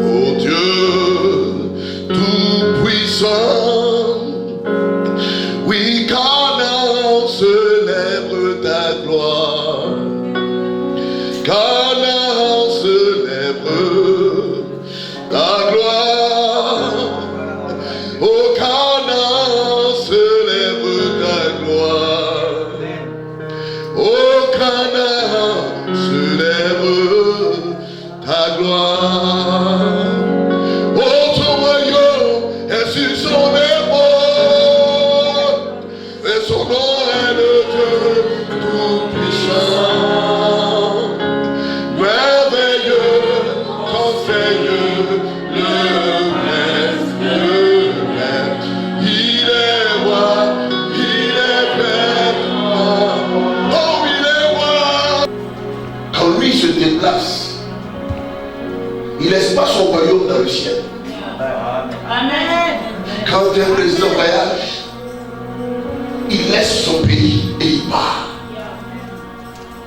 oh Dieu tout-puissant. Oui, Canaan célèbre ta gloire. Canaan célèbre ta gloire. Oh, Canaan célèbre ta gloire. Oh, Canaan célèbre ta gloire. Oh, ton royaume est sur son épaule, et son nom est le Dieu tout-puissant. Merveilleux, conseilleux, le maître, il est roi, il est père. Oh, il est roi. Quand lui se déplace, il laisse pas son royaume dans le ciel. Amen. Quand un président voyage, il laisse son pays et il part.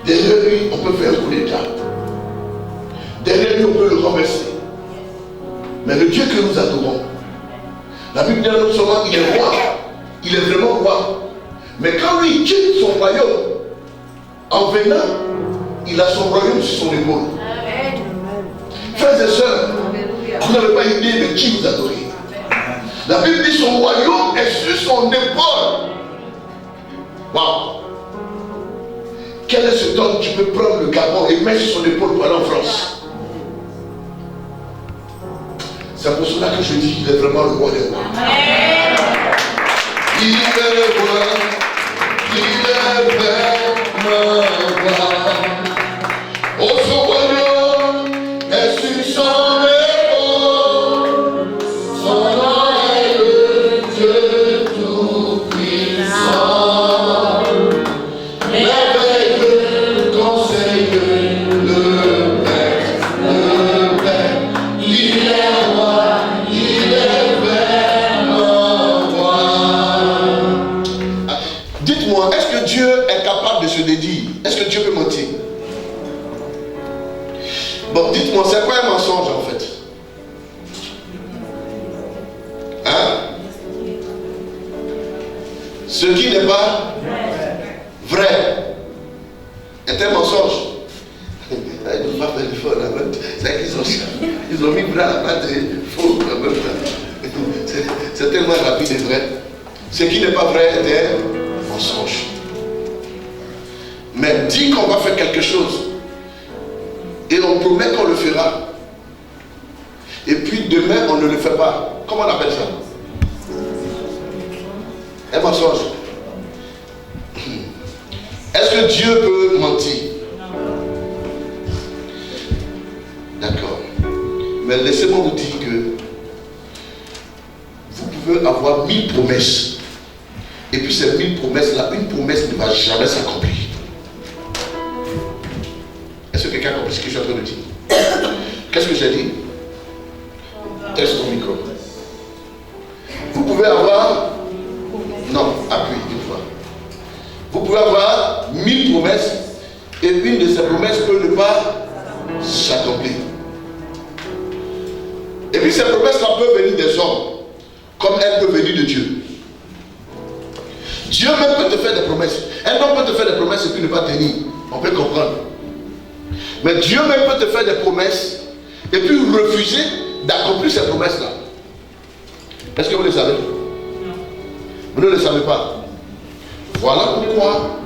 Derrière lui, on peut faire un coup d'état. Derrière lui, on peut le renverser. Mais le Dieu que nous adorons, la Bible dit non seulement il est roi, il est vraiment roi. Mais quand lui quitte son royaume, en venant, il a son royaume sur son épaule. Frères et sœurs, vous n'avez pas idée de qui vous adorez. La Bible dit son royaume est sur son épaule. Waouh! Quel est cet homme qui peut prendre le Gabon et mettre sur son épaule pour aller en France? C'est pour cela que je dis qu'il est vraiment le roi des rois. Il est le roi, il est vraiment roi. Oh, son royaume est sur son épaule. Son nom est le Dieu tout-puissant. Merveilleux, conseilleux, le maître, il est roi, il est vraiment roi. Dites-moi, est-ce que Dieu est capable de se dédier? Est-ce que Dieu peut mentir? Bon, dites-moi, c'est quoi un mensonge en fait? Hein? Ce qui n'est pas vrai est un mensonge. Ils n'ont pas fait du faux là. C'est qu'ils ont mis vrai à la place de faux en même temps. C'est tellement rapide et vrai. Ce qui n'est pas vrai est un mensonge. Mais dit qu'on va faire quelque chose et on promet qu'on le fera, et puis demain on ne le fait pas. Comment on appelle ça? Un mensonge. Est-ce que Dieu peut mentir? D'accord. Mais laissez-moi vous dire que vous pouvez avoir 1000 promesses. Et puis ces 1000 promesses-là, une promesse ne va jamais s'accomplir. Est-ce que quelqu'un a compris ce que je suis en train de dire? Qu'est-ce que j'ai dit? Teste ton micro. Vous pouvez avoir... Non, appuie une fois. Vous pouvez avoir 1000 promesses et une de ces promesses peut ne pas s'accomplir. Et puis ces promesses-là peuvent venir des hommes comme elles peuvent venir de Dieu. Dieu même peut te faire des promesses. Un homme peut te faire des promesses et puis ne pas tenir. On peut comprendre. Mais Dieu même peut te faire des promesses et puis refuser d'accomplir ces promesses-là. Est-ce que vous le savez? Vous ne le savez pas. Voilà pourquoi,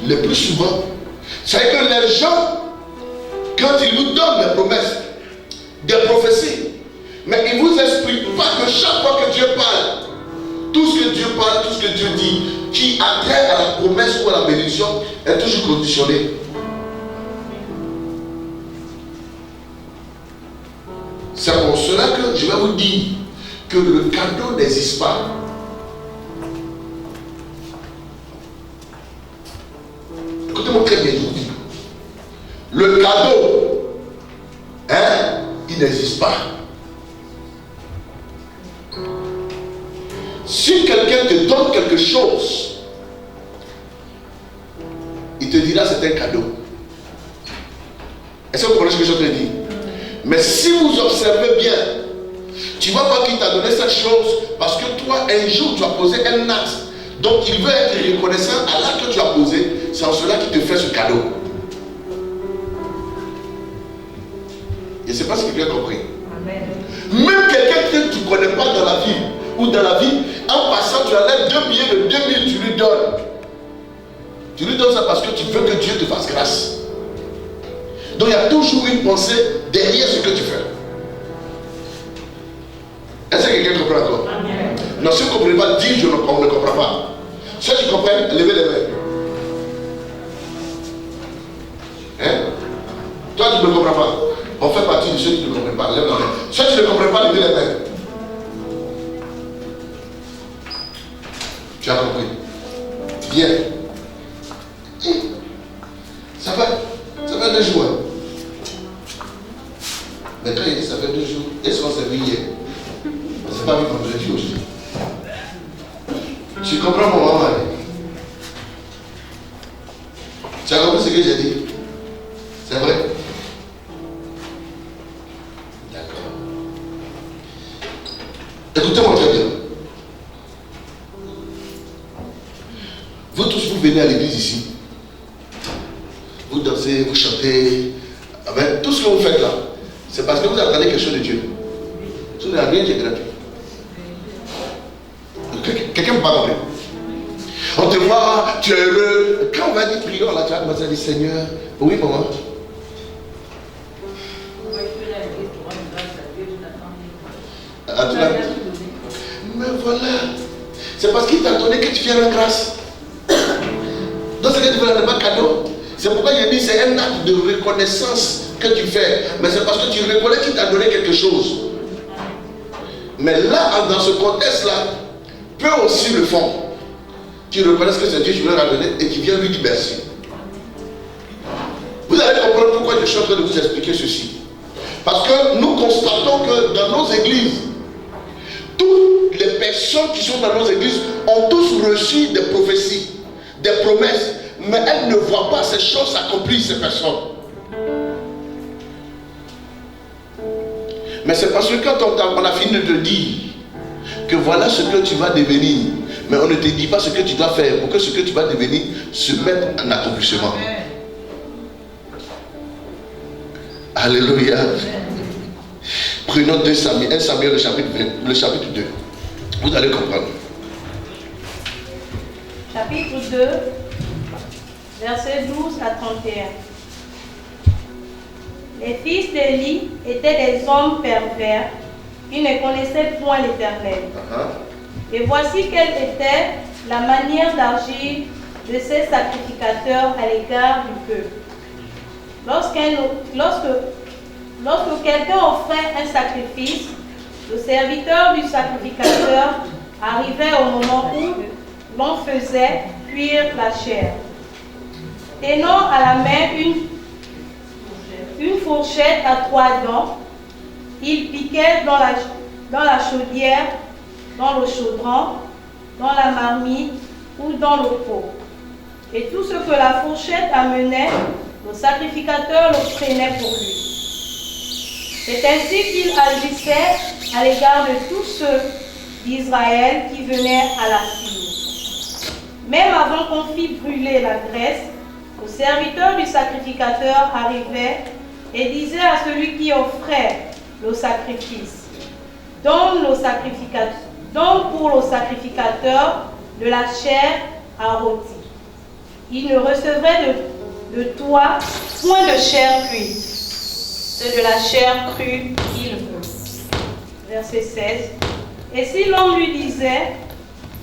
le plus souvent, c'est que les gens, quand ils nous donnent des promesses, des prophéties, mais ils ne vous expliquent pas que chaque fois que Dieu parle, tout ce que Dieu parle, tout ce que Dieu dit, qui a trait à la promesse ou à la bénédiction, est toujours conditionné. C'est pour cela que je vais vous dire que le cadeau n'existe pas. Écoutez-moi très bien, je vous dis. Le cadeau, il n'existe pas. Si quelqu'un te donne quelque chose, il te dira c'est un cadeau. Est-ce que vous comprenez ce que je te dis? Mais si vous observez bien, tu vas voir qu'il t'a donné cette chose parce que toi, un jour, tu as posé un acte. Donc, il veut être reconnaissant à l'acte que tu as posé. C'est en cela qu'il te fait ce cadeau. Je ne sais pas si quelqu'un a compris. Amen. Même quelqu'un que tu ne connais pas dans la vie, ou dans la vie, en passant, tu enlèves 2 billets de 2000, tu lui donnes. Tu lui donnes ça parce que tu veux que Dieu te fasse grâce. Donc, il y a toujours une pensée derrière ce que tu fais. Est-ce que quelqu'un comprend encore? Amen. Non, si vous ne comprenez pas, dis on ne comprend pas. Ceux qui comprennent, levez les mains. Hein? Toi, tu ne comprends pas. On fait partie de ceux qui ne comprennent pas. Lève la main. Ceux qui ne comprennent pas, levez les mains. Tu as compris? Bien. Ça fait 2 jours. Mais quand il dit ça fait 2 jours, est-ce qu'on s'est vu hier? On ne s'est pas vu vendredi aussi. Tu comprends mon maman? Tu as compris ce que j'ai dit? C'est vrai? D'accord. Écoutez-moi très bien. Vous tous, vous venez à l'église ici. Vous dansez, vous chantez. Avec tout ce que vous faites là, c'est parce que vous attendez quelque chose de Dieu. Tout n'est rien qui est gratuit. Quelqu'un ne peut pas comprendre. On te voit, tu es heureux. Quand on va dire prière, là, tu vas dire Seigneur. Oui, maman. Mais voilà. C'est parce qu'il t'a donné que tu viens en grâce. Donc, ce que tu fais n'est pas cadeau. C'est pourquoi il dit c'est un acte de reconnaissance que tu fais. Mais c'est parce que tu reconnais qu'il t'a donné quelque chose. Mais là, dans ce contexte-là, peu aussi le font. Tu reconnais que c'est Dieu qui leur a donné et qui vient lui dire merci. Vous allez comprendre pourquoi je suis en train de vous expliquer ceci. Parce que nous constatons que dans nos églises, toutes les personnes qui sont dans nos églises ont tous reçu des prophéties, des promesses, mais elles ne voient pas ces choses s'accomplir, ces personnes. Mais c'est parce que quand on a fini de te dire que voilà ce que tu vas devenir, mais on ne te dit pas ce que tu dois faire pour que ce que tu vas devenir se mette en accomplissement. Amen. Alléluia. Amen. Prenons 1 Samuel le chapitre 2. Vous allez comprendre. Chapitre 2, versets 12 à 31. Les fils d'Élie étaient des hommes pervers qui ne connaissaient point l'Éternel. Et voici quelle était la manière d'agir de ces sacrificateurs à l'égard du peuple. Lorsque quelqu'un offrait un sacrifice, le serviteur du sacrificateur arrivait au moment où l'on faisait cuire la chair. Tenant à la main une fourchette à 3 dents, il piquait dans la chaudière, dans le chaudron, dans la marmite ou dans le pot. Et tout ce que la fourchette amenait, le sacrificateur le prenait pour lui. C'est ainsi qu'il agissait à l'égard de tous ceux d'Israël qui venaient à la Syrie. Même avant qu'on fît brûler la graisse, le serviteur du sacrificateur arrivait et disait à celui qui offrait le sacrifice, donne pour le sacrificateur de la chair à rôti. Il ne recevrait de toi point de chair cuite, c'est de la chair crue qu'il veut. Verset 16. Et si l'homme lui disait,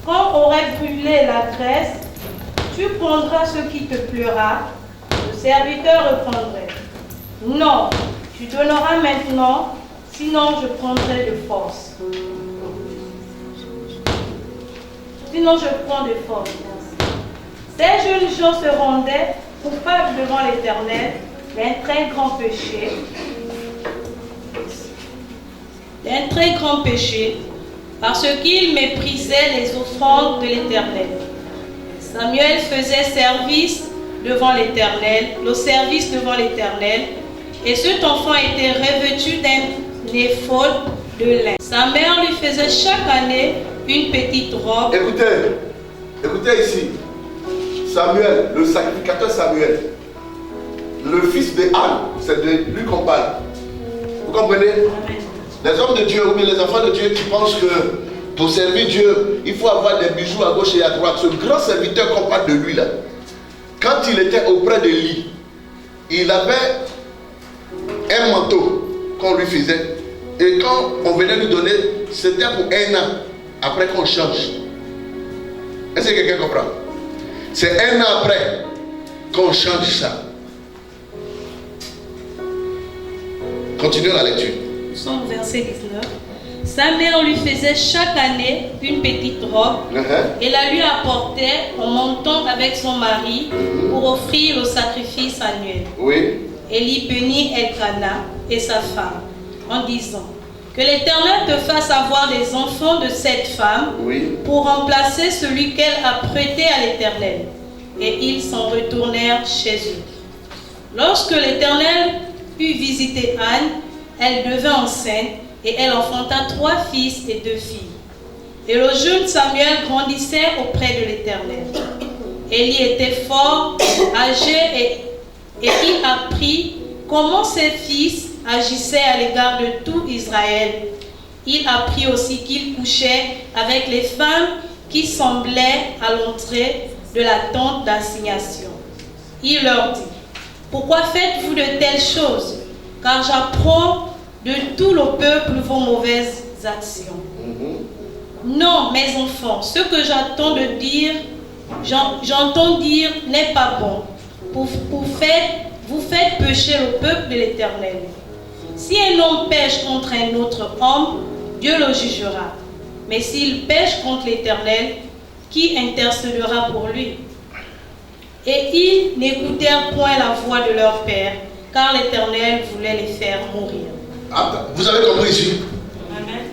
quand aurait brûlé la graisse, tu prendras ce qui te plaira, le serviteur répondrait, non, tu donneras maintenant, sinon je prendrai de force. Sinon je prends de force. Ces jeunes gens se rendaient coupables devant l'Éternel d'un très grand péché. D'un très grand péché, parce qu'ils méprisaient les offrandes de l'Éternel. Samuel faisait service devant l'Éternel, le service devant l'Éternel, Et cet enfant était revêtu d'un éphod de lin. Sa mère lui faisait chaque année une petite robe. Écoutez ici. Samuel, le sacrificateur Samuel, le fils de Anne, c'est de lui qu'on parle. Vous comprenez? Les hommes de Dieu ou bien les enfants de Dieu qui pensent que pour servir Dieu, il faut avoir des bijoux à gauche et à droite. Ce grand serviteur qu'on parle de lui là, quand il était auprès de lui, il avait un manteau qu'on lui faisait. Et quand on venait lui donner, c'était pour 1 an. Après qu'on change. Est-ce que quelqu'un comprend? C'est 1 an après qu'on change ça. Continuons la lecture. Nous sommes au verset 19. Sa mère lui faisait chaque année une petite robe et la lui apportait en montant avec son mari pour offrir le sacrifice annuel. Oui. Élie bénit Elkana et sa femme en disant: que l'Éternel te fasse avoir des enfants de cette femme pour remplacer celui qu'elle a prêté à l'Éternel. Et ils s'en retournèrent chez eux. Lorsque l'Éternel eut visité Anne, elle devint enceinte et elle enfanta 3 fils et 2 filles. Et le jeune Samuel grandissait auprès de l'Éternel. Élie était fort, âgé et il apprit comment ses fils agissaient à l'égard de tout Israël. Il apprit aussi qu'il couchait avec les femmes qui semblaient à l'entrée de la tente d'assignation. Il leur dit: pourquoi faites-vous de telles choses? Car j'apprends de tout le peuple vos mauvaises actions. Non, mes enfants, ce que j'entends dire n'est pas bon. Vous faites pécher le peuple de l'Éternel. Si un homme pêche contre un autre homme, Dieu le jugera. Mais s'il pêche contre l'Éternel, qui intercédera pour lui? Et ils n'écoutèrent point la voix de leur père, car l'Éternel voulait les faire mourir. Vous avez compris ici? Amen.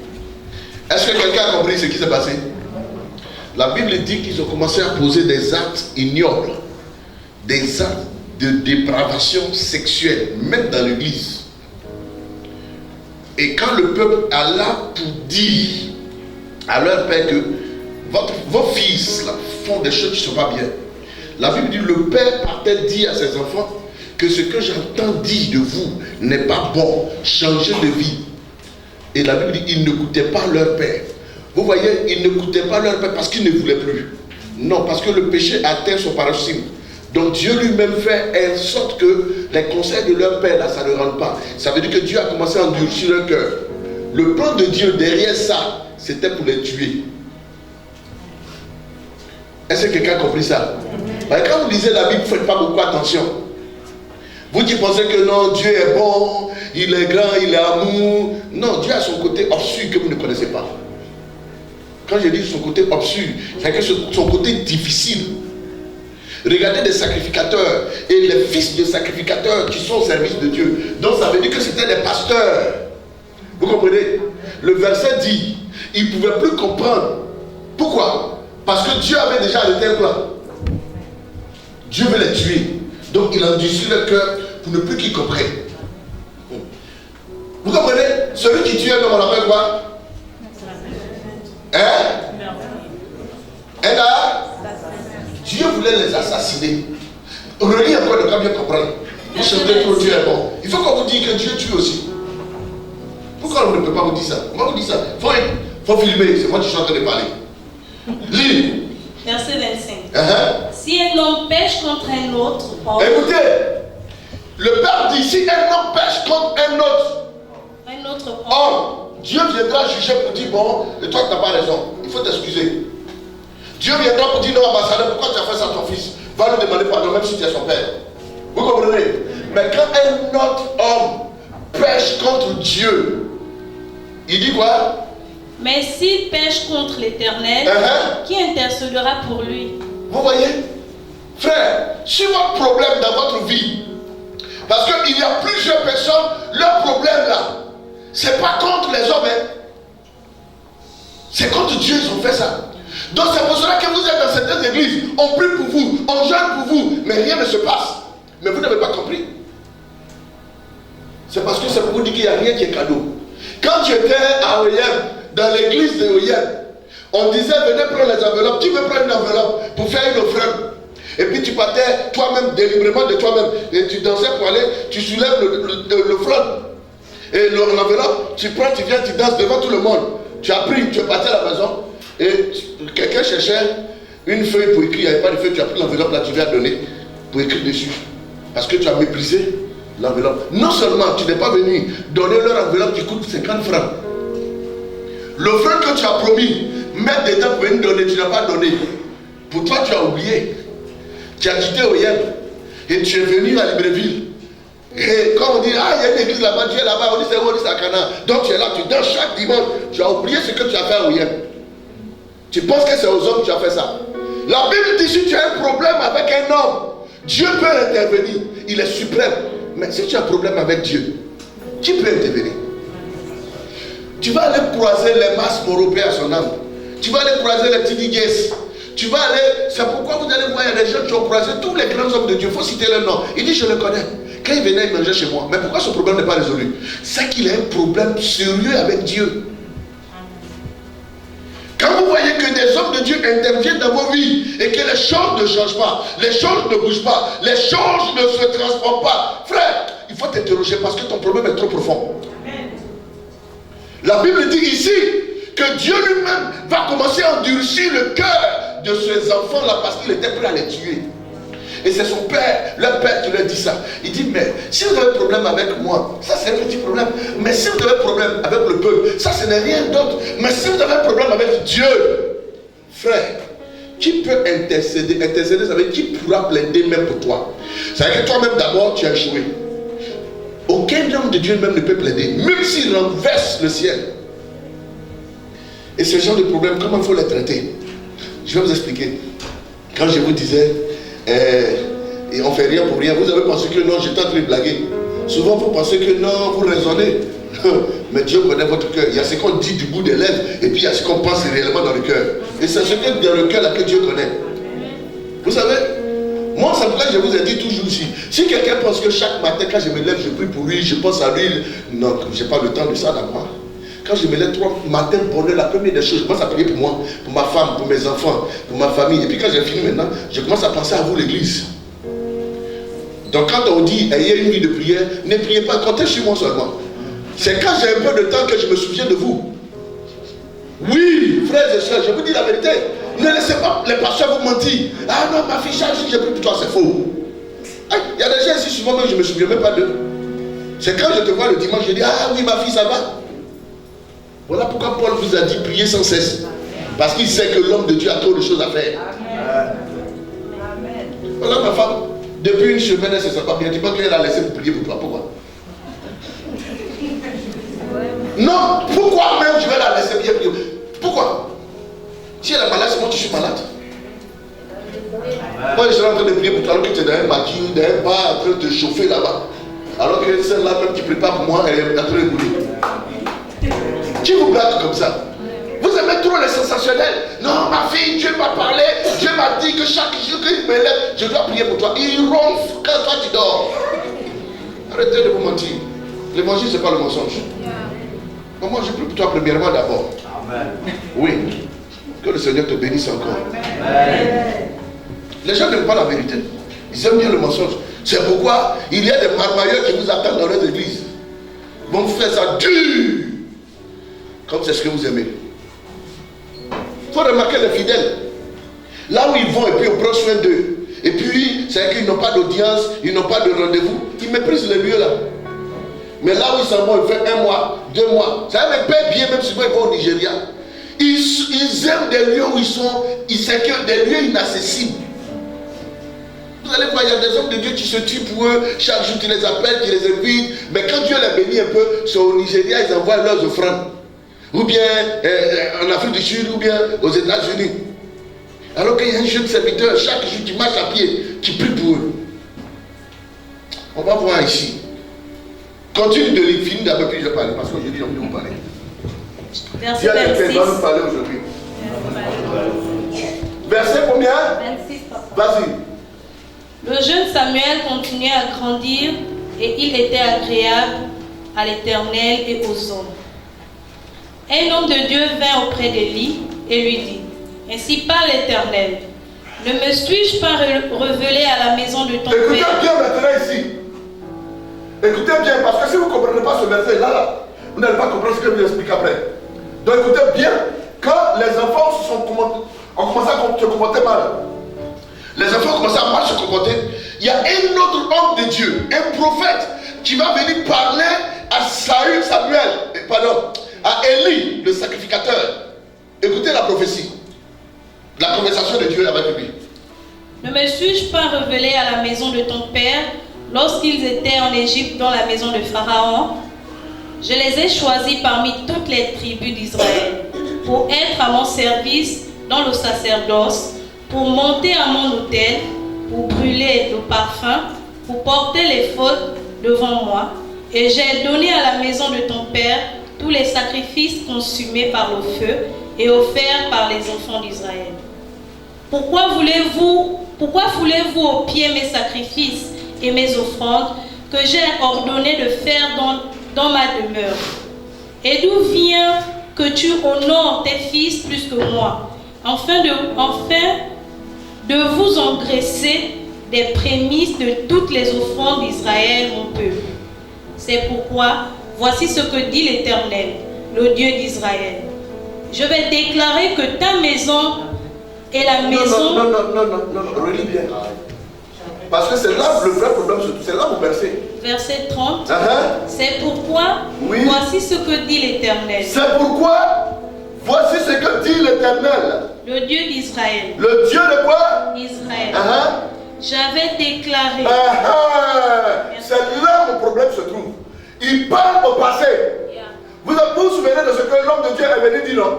Est-ce que quelqu'un a compris ce qui s'est passé? La Bible dit qu'ils ont commencé à poser des actes ignobles, des actes de dépravation sexuelle, même dans l'église. Et quand le peuple alla pour dire à leur père que vos fils là, font des choses qui ne sont pas bien, la Bible dit le père partait dire à ses enfants que ce que j'entends dire de vous n'est pas bon, changez de vie. Et la Bible dit ils n'écoutaient pas leur père. Vous voyez, ils n'écoutaient pas leur père parce qu'ils ne voulaient plus. Non, parce que le péché atteint son paroxysme. Donc Dieu lui-même fait en sorte que les conseils de leur père, là, ça ne rentre pas. Ça veut dire que Dieu a commencé à endurcir leur cœur. Le plan de Dieu derrière ça, c'était pour les tuer. Est-ce que quelqu'un a compris ça? Quand vous lisez la Bible, vous ne faites pas beaucoup attention. Vous qui pensez que non, Dieu est bon, il est grand, il est amour. Non, Dieu a son côté obscur que vous ne connaissez pas. Quand je dis son côté obscur, c'est que son côté difficile. Regardez des sacrificateurs et les fils de sacrificateurs qui sont au service de Dieu. Donc ça veut dire que c'était des pasteurs. Vous comprenez? Le verset dit, ils ne pouvaient plus comprendre. Pourquoi? Parce que Dieu avait déjà arrêté un plan. Dieu veut les tuer. Donc il endurcit le cœur pour ne plus qu'ils comprennent. Vous comprenez? Celui qui tue un homme, on l'appelle quoi? Dieu voulait les assassiner. Relis encore le cas bien comprendre. Vous chantez trop, Dieu est bon. Il faut qu'on vous dise que Dieu tue aussi. Pourquoi on ne peut pas vous dire ça? Moi, vous dit ça. Il faut filmer, c'est moi qui suis en train de parler. Lis. Verset 25. Si un homme pêche contre un autre homme. Écoutez, le Père dit si un homme pêche contre un autre homme, Dieu viendra juger pour dire bon, et toi tu n'as pas raison, il faut t'excuser. Dieu viendra pour dire non, ambassadeur, pourquoi tu as fait ça à ton fils? Va lui demander pardon, même si tu es son père. Vous comprenez? Mais quand un autre homme pêche contre Dieu, il dit quoi? Mais s'il pêche contre l'Éternel, qui intercédera pour lui? Vous voyez? Frère, si votre problème dans votre vie, parce qu'il y a plusieurs personnes, leur problème là, c'est pas contre les hommes, c'est contre Dieu ils ont fait ça. Donc c'est pour cela que vous êtes dans certaines églises, on prie pour vous, on jeûne pour vous, mais rien ne se passe. Mais vous n'avez pas compris. C'est parce que ça vous dit qu'il n'y a rien qui est cadeau. Quand tu étais à Oyem, dans l'église de Oyem, on disait venez prendre les enveloppes. Tu veux prendre une enveloppe pour faire une offrande. Et puis tu partais toi-même, délibérément de toi-même. Et tu dansais pour aller, tu soulèves l'offrande. Et l'enveloppe, tu prends, tu viens, tu danses devant tout le monde. Tu as pris, tu es parti à la maison. Et quelqu'un cherchait une feuille pour écrire. Il n'y avait pas de feuille, tu as pris l'enveloppe là, tu viens donner pour écrire dessus. Parce que tu as méprisé l'enveloppe. Non seulement tu n'es pas venu donner leur enveloppe qui coûte 50 francs. L'offrande que tu as promis, mettre des temps pour venir donner, tu n'as pas donné. Pour toi, tu as oublié. Tu as quitté Oyem et tu es venu à Libreville. Et quand on dit, ah, il y a une église là-bas, tu es là-bas, on dit c'est où, on dit c'est à Cana. Donc tu es là, tu danses chaque dimanche. Tu as oublié ce que tu as fait à Oyem. Tu penses que c'est aux hommes que tu as fait ça. La Bible dit, si tu as un problème avec un homme, Dieu peut intervenir. Il est suprême. Mais si tu as un problème avec Dieu, qui peut intervenir? Tu vas aller croiser les masses européennes à son âme. Tu vas aller croiser les petits guesses. Tu vas aller, c'est pourquoi vous allez voir, il y a des gens qui ont croisé tous les grands hommes de Dieu. Il faut citer leur nom. Il dit, je le connais. Quand il venait, il mangeait chez moi. Mais pourquoi ce problème n'est pas résolu? C'est qu'il a un problème sérieux avec Dieu. Quand vous voyez que des hommes de Dieu interviennent dans vos vies et que les choses ne changent pas, les choses ne bougent pas, les choses ne se transforment pas, frère, il faut t'interroger parce que ton problème est trop profond. La Bible dit ici que Dieu lui-même va commencer à endurcir le cœur de ces enfants-là parce qu'il était prêt à les tuer. Et c'est son père, leur père qui leur dit ça. Il dit, mais si vous avez un problème avec moi, ça c'est un petit problème. Mais si vous avez un problème avec le peuple, ça ce n'est rien d'autre. Mais si vous avez un problème avec Dieu, frère, qui peut intercéder? Intercéder, ça veut dire qui pourra plaider même pour toi. Ça veut dire que toi-même d'abord tu as échoué. Aucun homme de Dieu même ne peut plaider, même s'il renverse le ciel. Et ce genre de problème, comment il faut les traiter? Je vais vous expliquer. Quand je vous disais, et on fait rien pour rien, vous avez pensé que non, j'étais en train de blaguer. Souvent vous pensez que non, vous raisonnez. Mais Dieu connaît votre cœur. Il y a ce qu'on dit du bout des lèvres, et puis il y a ce qu'on pense réellement dans le cœur. Et c'est ce que dans le cœur là que Dieu connaît. Vous savez, moi c'est pourquoi je vous ai dit toujours ici. Si quelqu'un pense que chaque matin quand je me lève, je prie pour lui, je pense à lui, non, je n'ai pas le temps de ça d'abord. Quand je me lève 3 matins, bonheur, la première des choses, je commence à prier pour moi, pour ma femme, pour mes enfants, pour ma famille. Et puis quand j'ai fini maintenant, je commence à penser à vous, l'église. Donc quand on dit, ayez une vie de prière, ne priez pas, comptez sur moi seulement. C'est quand j'ai un peu de temps que je me souviens de vous. Oui, frères et sœurs, je vous dis la vérité. Ne laissez pas les pasteurs vous mentir. Ah non, ma fille, chaque jour, j'ai pris pour toi, c'est faux. Il y a des gens ici, souvent même, je ne me souviens même pas d'eux. C'est quand je te vois le dimanche, je dis, ah oui, ma fille, ça va. Voilà pourquoi Paul vous a dit prier sans cesse. Parce qu'il sait que l'homme de Dieu a trop de choses à faire. Amen. Voilà ma femme. Depuis une semaine, elle ne se sent pas bien. Tu penses qu'elle a laissé vous prier pour toi. Pourquoi? Non. Pourquoi même je vais la laisser bien prier? Pourquoi? Si elle est malade, c'est moi qui suis malade. Moi je serai en train de prier pour toi alors que tu es dans un maquis, dans un bar, en train de te chauffer là-bas. Alors que celle-là même qui prépare pour moi, elle est en train de brûler. Qui vous blague comme ça? Vous aimez trop les sensationnels. Non, ma fille, Dieu m'a parlé. Dieu m'a dit que chaque jour qu'il me lève, je dois prier pour toi. Il ronfle quand toi tu dors. Arrêtez de vous mentir. L'évangile, ce n'est pas le mensonge. Mais moi, je prie pour toi premièrement d'abord. Amen. Oui. Que le Seigneur te bénisse encore. Amen. Les gens n'aiment pas la vérité. Ils aiment bien le mensonge. C'est pourquoi il y a des marmailleurs qui vous attendent dans leur église. Ils vont vous faire ça dur. Comme c'est ce que vous aimez. Il faut remarquer les fidèles. Là où ils vont et puis on prend soin d'eux. Et puis, c'est qu'ils n'ont pas d'audience, ils n'ont pas de rendez-vous. Ils méprisent les lieux là. Mais là où ils s'en vont, ils font 1 mois, 2 mois. Ça me paie bien même si ils vont au Nigeria. Ils aiment des lieux où ils sont, c'est que des lieux inaccessibles. Vous allez voir, il y a des hommes de Dieu qui se tuent pour eux. Chaque jour, tu les appelles, tu les invites. Mais quand Dieu les bénit un peu, c'est au Nigeria, ils envoient leurs offrandes. Ou bien en Afrique du Sud, ou bien aux États-Unis. Alors qu'il y a un jeune serviteur, chaque jour qui marche à pied, qui prie pour eux. On va voir ici. Continue de les finir d'abord, puis je vais parler, parce que je dis, on va parler. Verset Dieu a 26. va nous parler aujourd'hui. Verset combien? 26, papa. Vas-y. Le jeune Samuel continuait à grandir et il était agréable à l'Éternel et aux hommes. Un homme de Dieu vint auprès d'Élie et lui dit, « Ainsi parle l'Éternel, ne me suis-je pas révélé à la maison de ton Écoutez père ?» bien maintenant ici. Écoutez bien, parce que si vous ne comprenez pas ce verset là, vous n'allez pas comprendre ce que je vous explique après. Donc écoutez bien, quand les enfants ont commencé à se comporter mal, les enfants ont commencé à mal se comporter, il y a un autre homme de Dieu, un prophète, qui va venir parler à à Élie, le sacrificateur. Écoutez la prophétie, la conversation de Dieu avec lui. Ne me suis-je pas révélé à la maison de ton père lorsqu'ils étaient en Égypte dans la maison de Pharaon? Je les ai choisis parmi toutes les tribus d'Israël pour être à mon service dans le sacerdoce, pour monter à mon autel, pour brûler le parfum, pour porter les fautes devant moi. Et j'ai donné à la maison de ton père tous les sacrifices consumés par le feu et offerts par les enfants d'Israël. Pourquoi foulez-vous aux pieds mes sacrifices et mes offrandes que j'ai ordonné de faire dans ma demeure? Et d'où vient que tu honores tes fils plus que moi, afin de vous engraisser des prémices de toutes les offrandes d'Israël, mon peuple? C'est pourquoi, voici ce que dit l'Éternel, le Dieu d'Israël. Je vais déclarer que ta maison est la maison... Non, relis bien. Parce que c'est là le vrai problème, c'est là mon verset. Verset 30. C'est pourquoi, voici ce que dit l'Éternel. C'est pourquoi, voici ce que dit l'Éternel. Le Dieu d'Israël. Le Dieu de quoi? Israël. J'avais déclaré. C'est là où mon problème se trouve. Il parle au passé. Vous vous souvenez de ce que l'homme de Dieu est venu dire, non?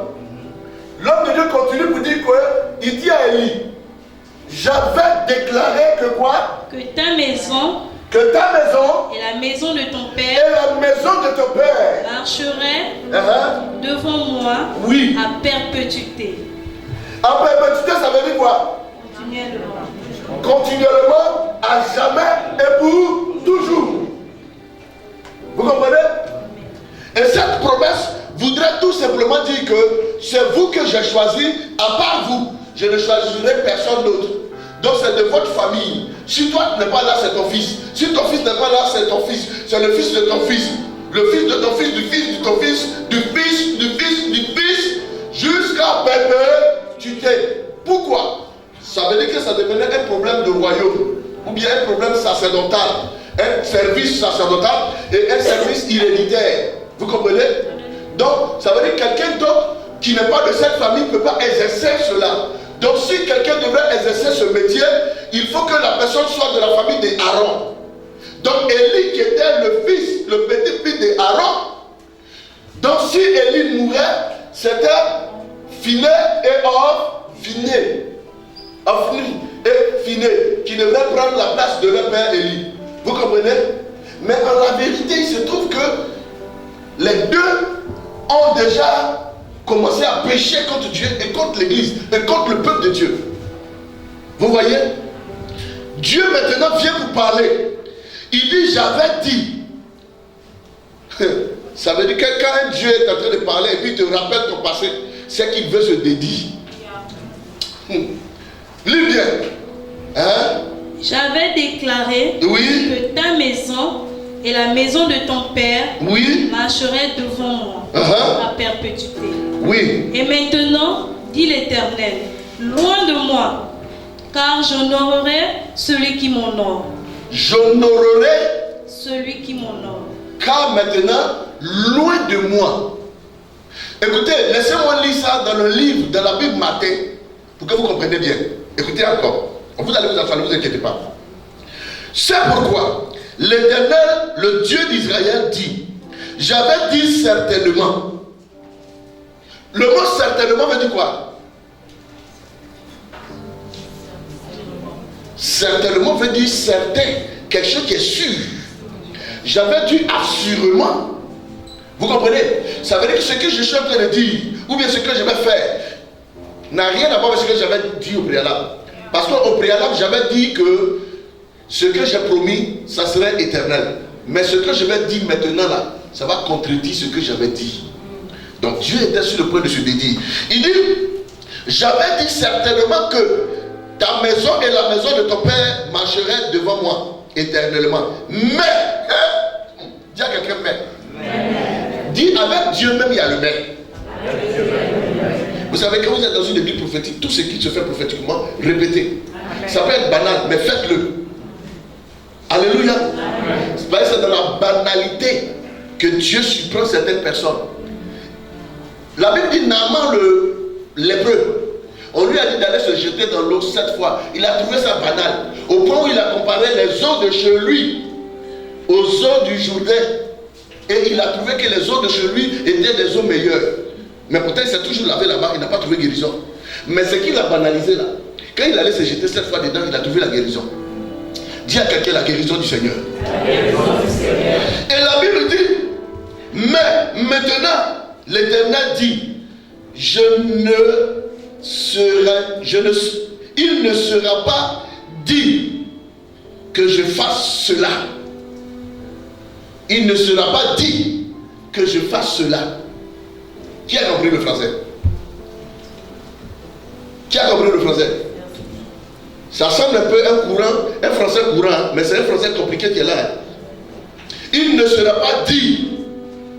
L'homme de Dieu continue pour dire qu'il dit à Élie, j'avais déclaré que quoi? Que ta maison et la maison de ton père marcherait devant moi à perpétuité. À perpétuité, ça veut dire quoi? Continuellement, à jamais et pour toujours. Vous comprenez? Et cette promesse voudrait tout simplement dire que c'est vous que j'ai choisi, à part vous, je ne choisirai personne d'autre. Donc c'est de votre famille. Si toi tu n'es pas là, c'est ton fils. Si ton fils n'est pas là, c'est ton fils. C'est le fils de ton fils. Le fils de ton fils, du fils de ton fils, du fils, du fils, du fils, jusqu'à perpétuité. Pourquoi? Ça veut dire que ça devenait un problème de royaume, ou bien un problème sacerdotal, un service sacerdotal et un service héréditaire. Vous comprenez? Donc, ça veut dire que quelqu'un d'autre qui n'est pas de cette famille ne peut pas exercer cela. Donc, si quelqu'un devrait exercer ce métier, il faut que la personne soit de la famille d'Aaron. Donc, Élie qui était le petit-fils d'Aaron. Donc, si Élie mourait, c'était Phiné et Ophni et Phiné qui devraient prendre la place de leur père Élie. Vous comprenez? Mais en la vérité, il se trouve que les deux ont déjà commencé à pécher contre Dieu et contre l'église et contre le peuple de Dieu. Vous voyez? Dieu maintenant vient vous parler. Il dit, j'avais dit. Ça veut dire que quand Dieu est en train de parler et puis te rappelle ton passé, c'est qu'il veut se dédier. Lis bien. J'avais déclaré que ta maison et la maison de ton père marcheraient devant moi à perpétuité. Et maintenant, dit l'Éternel, loin de moi, car j'honorerai celui qui m'honore. J'honorerai celui qui m'honore. Car maintenant, loin de moi. Écoutez, laissez-moi lire ça dans le livre, dans la Bible Matthieu, pour que vous compreniez bien. Écoutez encore. Vous allez vous asseoir, ne vous inquiétez pas. C'est pourquoi l'Éternel, le Dieu d'Israël, dit, j'avais dit certainement. Le mot certainement veut dire quoi? Certainement veut dire certain, quelque chose qui est sûr. J'avais dit assurément. Vous comprenez? Ça veut dire que ce que je suis en train de dire, ou bien ce que je vais faire, n'a rien à voir avec ce que j'avais dit au préalable. Parce qu'au préalable, j'avais dit que ce que j'ai promis, ça serait éternel. Mais ce que je vais dire maintenant là, ça va contredire ce que j'avais dit. Donc Dieu était sur le point de se dédier. Il dit, j'avais dit certainement que ta maison et la maison de ton père marcheraient devant moi éternellement. Mais, dis à quelqu'un mais. Dis avec Dieu même il y a le mais. Vous savez, quand vous êtes dans une église prophétique, tout ce qui se fait prophétiquement, répétez. Ça peut être banal, mais faites-le. Alléluia. C'est dans la banalité que Dieu surprend certaines personnes. La Bible dit Naaman le lépreux. On lui a dit d'aller se jeter dans l'eau 7 fois. Il a trouvé ça banal. Au point où il a comparé les eaux de chez lui aux eaux du Jourdain. Et il a trouvé que les eaux de chez lui étaient des eaux meilleures. Mais pourtant il s'est toujours lavé là-bas, il n'a pas trouvé guérison. Mais ce qu'il a banalisé là, quand il allait se jeter 7 fois dedans, il a trouvé la guérison. Dis à quelqu'un la guérison du Seigneur. Et la Bible dit, mais maintenant, l'Éternel dit, il ne sera pas dit que je fasse cela. Il ne sera pas dit que je fasse cela. Qui a compris le français? Qui a compris le français? Ça semble un peu un français courant, mais c'est un français compliqué qui est là. Il ne sera pas dit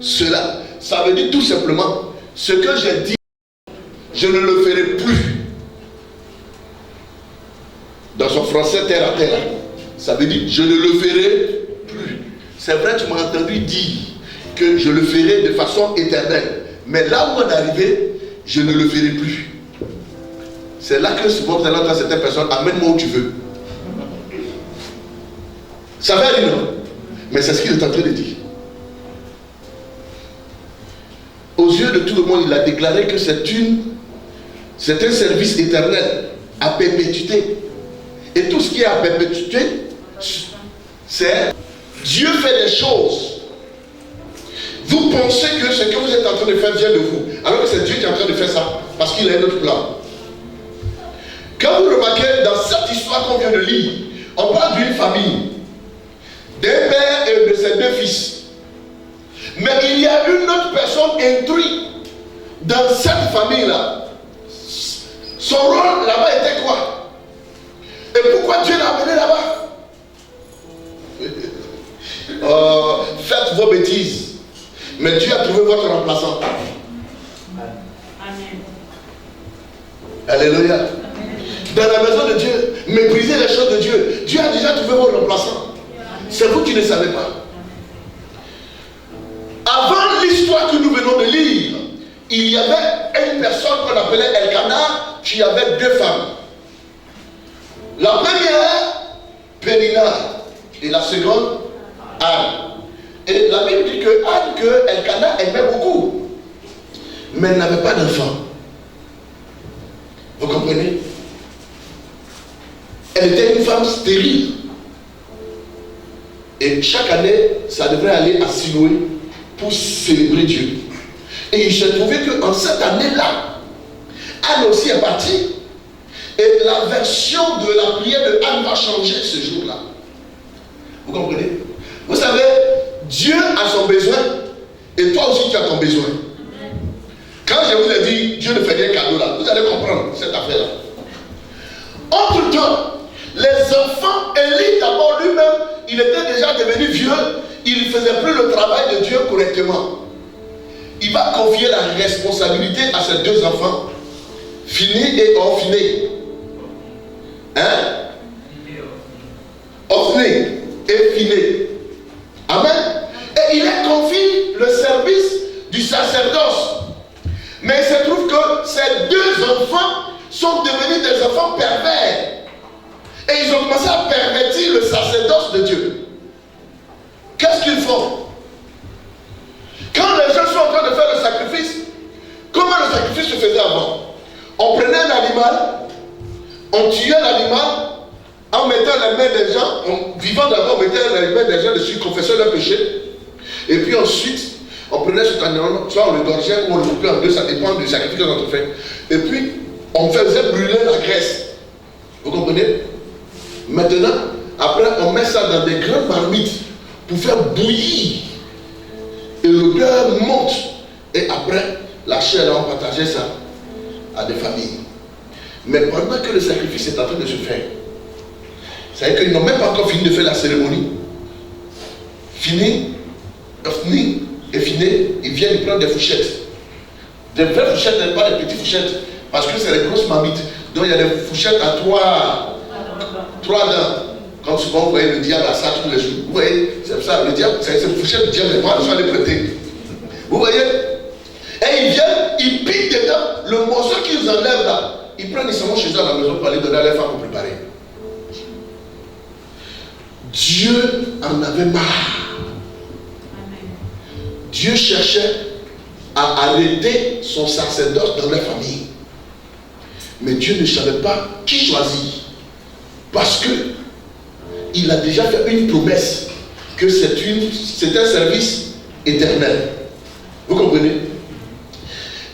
cela. Ça veut dire tout simplement, ce que j'ai dit, je ne le ferai plus. Dans son français terre à terre, ça veut dire, je ne le ferai plus. C'est vrai, tu m'as entendu dire que je le ferai de façon éternelle. Mais là où on est arrivé, je ne le ferai plus. C'est là que souvent vous allez entendre certaines personnes, amène-moi où tu veux. Ça va aller, non? Mais c'est ce qu'il est en train de dire. Aux yeux de tout le monde, il a déclaré que c'est un service éternel à perpétuité. Et tout ce qui est à perpétuité, c'est Dieu fait des choses. Vous pensez que ce que vous êtes en train de faire vient de vous, alors que c'est Dieu qui est en train de faire ça, parce qu'il a un autre plan. Quand vous remarquez dans cette histoire qu'on vient de lire, on parle d'une famille, d'un père et de ses 2 fils. Mais il y a une autre personne intrusée dans cette famille-là. Son rôle là-bas était quoi? Et pourquoi Dieu l'a amené là-bas? Faites vos bêtises. Mais Dieu a trouvé votre remplaçant. Amen. Alléluia. Amen. Dans la maison de Dieu, méprisez les choses de Dieu. Dieu a déjà trouvé votre remplaçant. C'est vous qui ne savez pas. Avant l'histoire que nous venons de lire, il y avait une personne qu'on appelait Elkanah qui avait 2 femmes. La première, Pénina, et la seconde, Anne. Et la Bible dit que Anne, que Elkanah aimait beaucoup, mais elle n'avait pas d'enfant. Vous comprenez? Elle était une femme stérile. Et chaque année, ça devrait aller à Siloé pour célébrer Dieu. Et il s'est trouvé qu'en cette année-là, Anne aussi est partie. Et la version de la prière de Anne va changer ce jour-là. Vous comprenez? Vous savez, Dieu a son besoin et toi aussi tu as ton besoin. Quand je vous ai dit Dieu ne fait rien cadeau là, vous allez comprendre cette affaire-là. Entre-temps, les enfants, Élie d'abord lui-même, il était déjà devenu vieux, il ne faisait plus le travail de Dieu correctement. Il va confier la responsabilité à ses 2 enfants, Phini et Ophni. Hein? Ophni et Phiné. Amen. Et il a confié le service du sacerdoce. Mais il se trouve que ces 2 enfants sont devenus des enfants pervers. Et ils ont commencé à pervertir le sacerdoce de Dieu. Qu'est-ce qu'ils font? Quand les gens sont en train de faire le sacrifice, comment le sacrifice se faisait avant? On prenait un animal, on tuait l'animal, en mettant les mains des gens, en vivant d'abord, on mettait les mains des gens dessus, confessant leur péché. Et puis ensuite, on prenait cet animal, soit on le gorgeait ou on le coupait en 2, ça dépend du sacrifice qu'on fait. Et puis, on faisait brûler la graisse. Vous comprenez? Maintenant, après, on met ça dans des grandes marmites pour faire bouillir. Et l'odeur monte. Et après, la chair, là, on partageait ça à des familles. Mais pendant que le sacrifice est en train de se faire, c'est-à-dire qu'ils n'ont même pas encore fini de faire la cérémonie. Fini, ils viennent prendre des fourchettes. Des vraies fourchettes, pas des petites fourchettes. Parce que c'est les grosses marmites. Donc il y a des fourchettes à trois dents. Comme souvent vous voyez le diable à ça tous les jours. Vous voyez, c'est ça, le diable, c'est une fourchette du diable, les bras sont les prêter. Vous voyez? Et ils viennent, ils piquent dedans le morceau qu'ils enlèvent là. Ils prennent, ils s'en vont chez eux à la maison pour aller donner à leur femme pour préparer. Dieu en avait marre. Dieu cherchait à arrêter son sacerdoce dans la famille. Mais Dieu ne savait pas qui choisir. Parce que il a déjà fait une promesse que c'est un service éternel. Vous comprenez?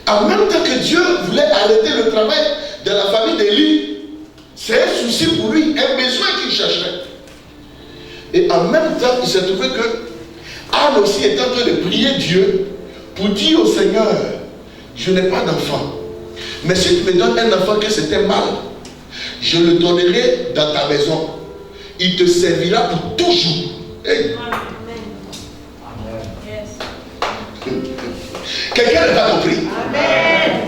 En même temps que Dieu voulait arrêter le travail de la famille d'Élie, c'est un souci pour lui, un besoin qu'il cherchait. Et en même temps, il s'est trouvé que Anne aussi était en train de prier Dieu pour dire au Seigneur, je n'ai pas d'enfant. Mais si tu me donnes un enfant que c'était mal, je le donnerai dans ta maison. Il te servira pour toujours. Hey. Quelqu'un n'a pas compris. Amen.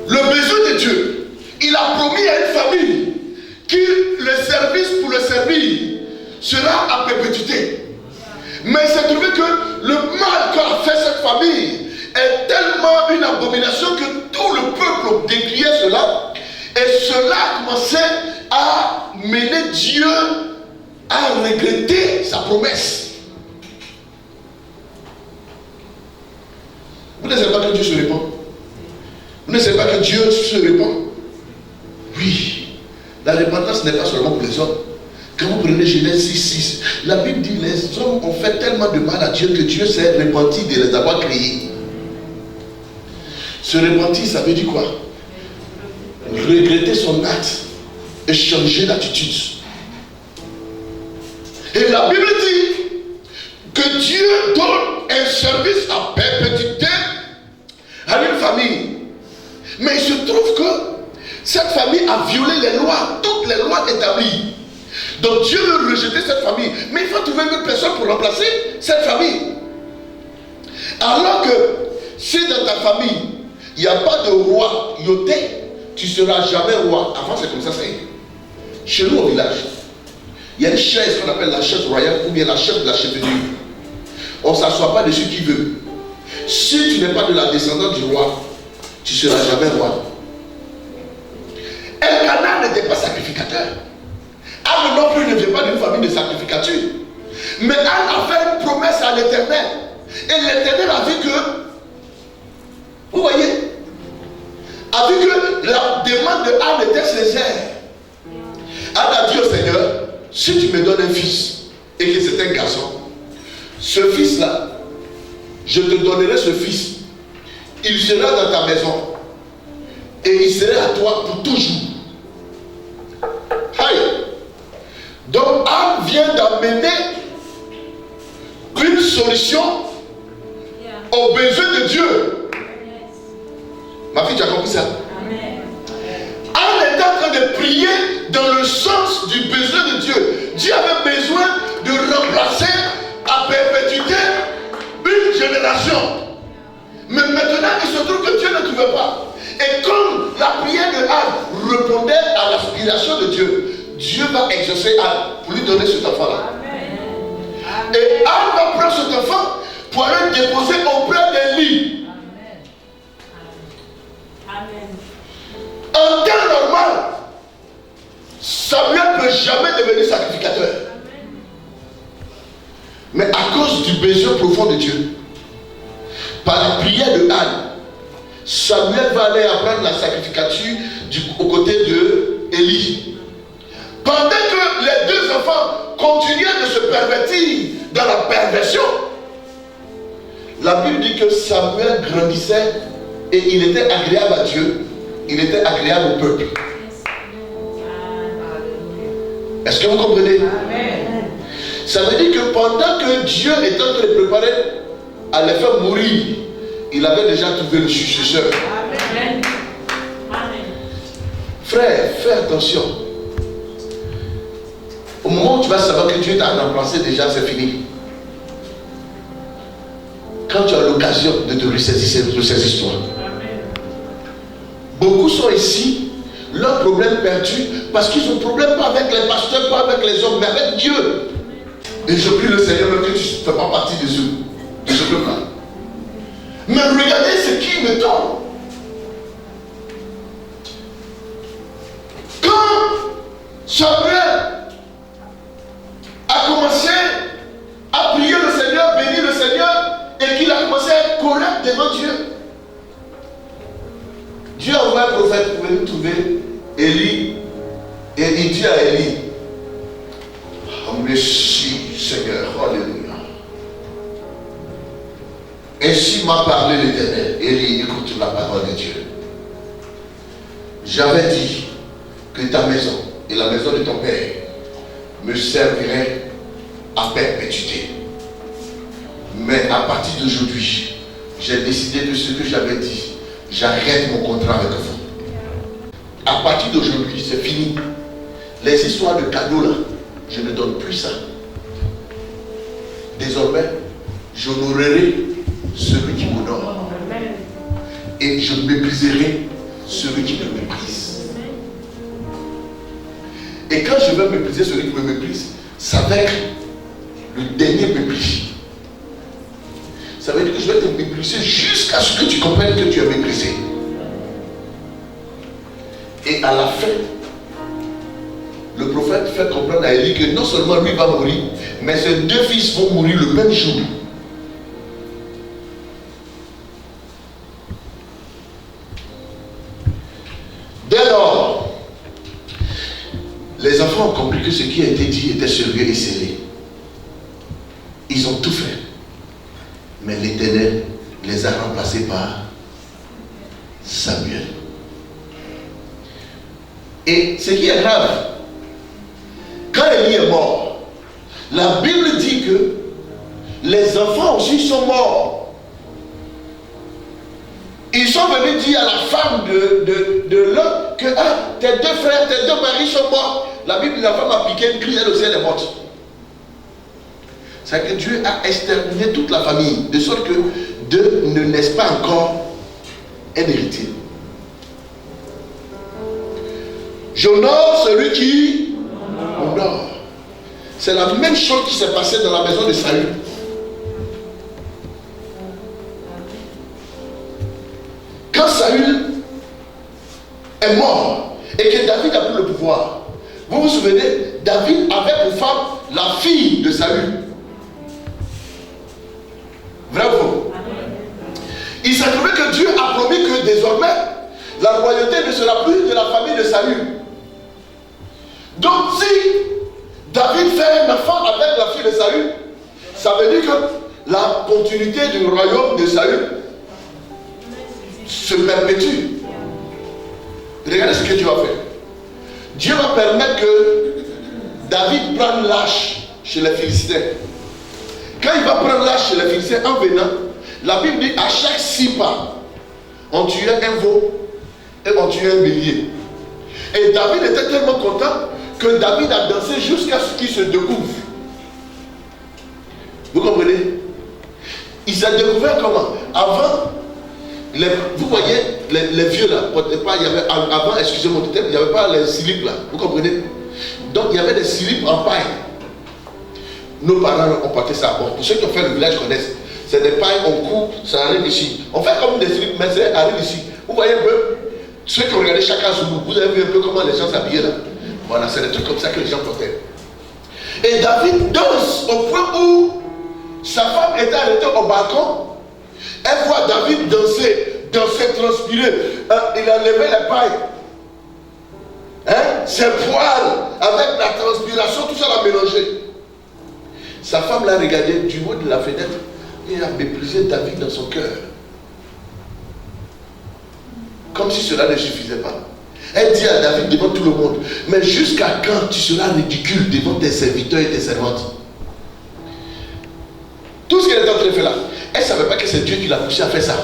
Le besoin de Dieu, il a promis à une famille que le service pour le servir sera à perpétuité. Mais il s'est trouvé que le mal qu'a fait cette famille est tellement une abomination que tout le peuple décriait cela. Et cela a commencé à mener Dieu à regretter sa promesse. Vous ne savez pas que Dieu se répand? Vous ne savez pas que Dieu se répand? Oui. La repentance n'est pas seulement pour les hommes. Quand vous prenez Genèse 6:6, la Bible dit les hommes ont fait tellement de mal à Dieu que Dieu s'est repenti de les avoir créés. Se repentir, ça veut dire quoi? Regretter son acte et changer d'attitude. Et la Bible dit que Dieu donne un service à perpétuité à une famille. Mais il se trouve que cette famille a violé les lois, toutes les lois établies. Donc Dieu veut rejeter cette famille. Mais il faut trouver une personne pour remplacer cette famille. Alors que si dans ta famille, il n'y a pas de roi yoté, tu ne seras jamais roi. Avant c'est comme ça, ça y est. Chez nous au village, il y a une chaise qu'on appelle la chaise royale ou bien la chaise de la chefferie. On ne s'assoit pas dessus qui veut. Si tu n'es pas de la descendance du roi, tu ne seras jamais roi. Elkanah n'était pas sacrificateur. Anne non plus ne vient pas d'une famille de sacrificature. Mais Anne a fait une promesse à l'Éternel. Et l'Éternel a vu que, vous voyez, a vu que la demande de Anne était sincère. Anne a dit au Seigneur, si tu me donnes un fils et que c'est un garçon, ce fils-là, je te donnerai ce fils. Il sera dans ta maison. Et il sera à toi pour toujours. Aïe. Donc Anne vient d'amener une solution aux besoins de Dieu. Ma fille, tu as compris ça? Anne est en train de prier dans le sens du besoin de Dieu. Dieu avait besoin de remplacer à perpétuité une génération. Mais maintenant, il se trouve que Dieu ne trouvait pas. Et comme la prière de Anne répondait à l'aspiration de Dieu, Dieu va exaucer Anne pour lui donner cet enfant-là. Et Anne va prendre cet enfant pour aller le déposer auprès d'Élie. En temps normal, Samuel ne peut jamais devenir sacrificateur. Mais à cause du besoin profond de Dieu, par la prière de Anne, Samuel va aller apprendre la sacrificature aux côtés d'Élie. Pendant que les deux enfants continuaient de se pervertir dans la perversion, la Bible dit que Samuel grandissait et il était agréable à Dieu, il était agréable au peuple. Est-ce que vous comprenez? Amen. Ça veut dire que pendant que Dieu est en train de préparer allait faire mourir, il avait déjà trouvé le successeur. Amen. Frère, fais attention. Au moment où tu vas savoir que Dieu t'a remplacé déjà, c'est fini. Quand tu as l'occasion de te ressaisir de ces histoires. Beaucoup sont ici, leurs problèmes perdus, parce qu'ils ont problème pas avec les pasteurs, pas avec les hommes, mais avec Dieu. Et je prie le Seigneur que tu ne fais pas partie de ce peuple-là. Mais regardez ce qui me tombe. Quand Samuel a commencé à prier le Seigneur, bénir le Seigneur, et qu'il a commencé à être correct devant Dieu, Dieu a envoyé un prophète pour venir trouver Élie, et il dit à Élie, oh, merci Seigneur, alléluia. Ainsi m'a parlé l'Éternel. Élie, écoute la parole de Dieu. J'avais dit que ta maison et la maison de ton père me serviraient à perpétuité. Mais à partir d'aujourd'hui, j'ai décidé de ce que j'avais dit. J'arrête mon contrat avec vous. À partir d'aujourd'hui, c'est fini. Les histoires de cadeaux là, je ne donne plus ça. Désormais, j'honorerai celui qui m'honore. Et je mépriserai celui qui me méprise. Et quand je vais mépriser celui qui me méprise, ça va être le dernier mépris. Ça veut dire que je vais te mépriser jusqu'à ce que tu comprennes que tu es méprisé. Et à la fin, le prophète fait comprendre à Élie que non seulement lui va mourir, mais ses deux fils vont mourir le même jour. Dès lors, les enfants ont compris que ce qui a été dit était sérieux et scellé. Ils ont tout fait. Mais l'Éternel les a remplacés par Samuel. Et ce qui est grave, quand Élie est mort, la Bible dit que les enfants aussi sont morts. Ils sont venus dire à la femme de l'homme que tes deux frères, tes deux maris sont morts. La Bible dit la femme a piqué une crise, elle aussi elle est morte. C'est que Dieu a exterminé toute la famille, de sorte que deux ne naissent pas encore un héritier. J'honore celui qui honore. C'est la même chose qui s'est passée dans la maison de Saül. Quand Saül est mort et que David a pris le pouvoir, vous vous souvenez, David avait pour femme la fille de Saül. Vrai ou faux? Il s'est trouvé que Dieu a promis que désormais la royauté ne sera plus de la famille de Saül. Donc si David fait un enfant avec la fille de Saül, ça veut dire que la continuité du royaume de Saül se perpétue. Regardez ce que Dieu va faire. Dieu va permettre que David prenne l'âge chez les Philistins. Quand il va prendre l'âge chez les Philistins en venant, la Bible dit à chaque 6 pas, on tuait un veau et on tuait un bélier. Et David était tellement content que David a dansé jusqu'à ce qu'il se découvre. Vous comprenez? Il s'est découvert comment? Avant, vous voyez, les vieux là, il y avait, avant, excusez-moi, il n'y avait pas les slips là. Vous comprenez? Donc il y avait des slips en paille. Nos parents ont porté ça. Bon, pour ceux qui ont fait le village connaissent. C'est des pailles, on coupe, ça arrive ici. On fait comme des slips, mais ça arrive ici. Vous voyez un peu, ceux qui ont regardé chacun sur vous, vous avez vu un peu comment les gens s'habillaient là. Voilà, c'est des trucs comme ça que les gens portaient. Et David danse au point où sa femme était arrêtée au balcon. Elle voit David danser, transpirer. Il a levé les pailles. Ses poils, avec la transpiration, tout ça l'a mélangé. Sa femme l'a regardé du haut de la fenêtre et a méprisé David dans son cœur. Comme si cela ne suffisait pas. Elle dit à David devant tout le monde, mais jusqu'à quand tu seras ridicule devant tes serviteurs et tes servantes? Tout ce qu'elle est en train de faire là, elle savait pas que c'est Dieu qui l'a poussé à faire ça.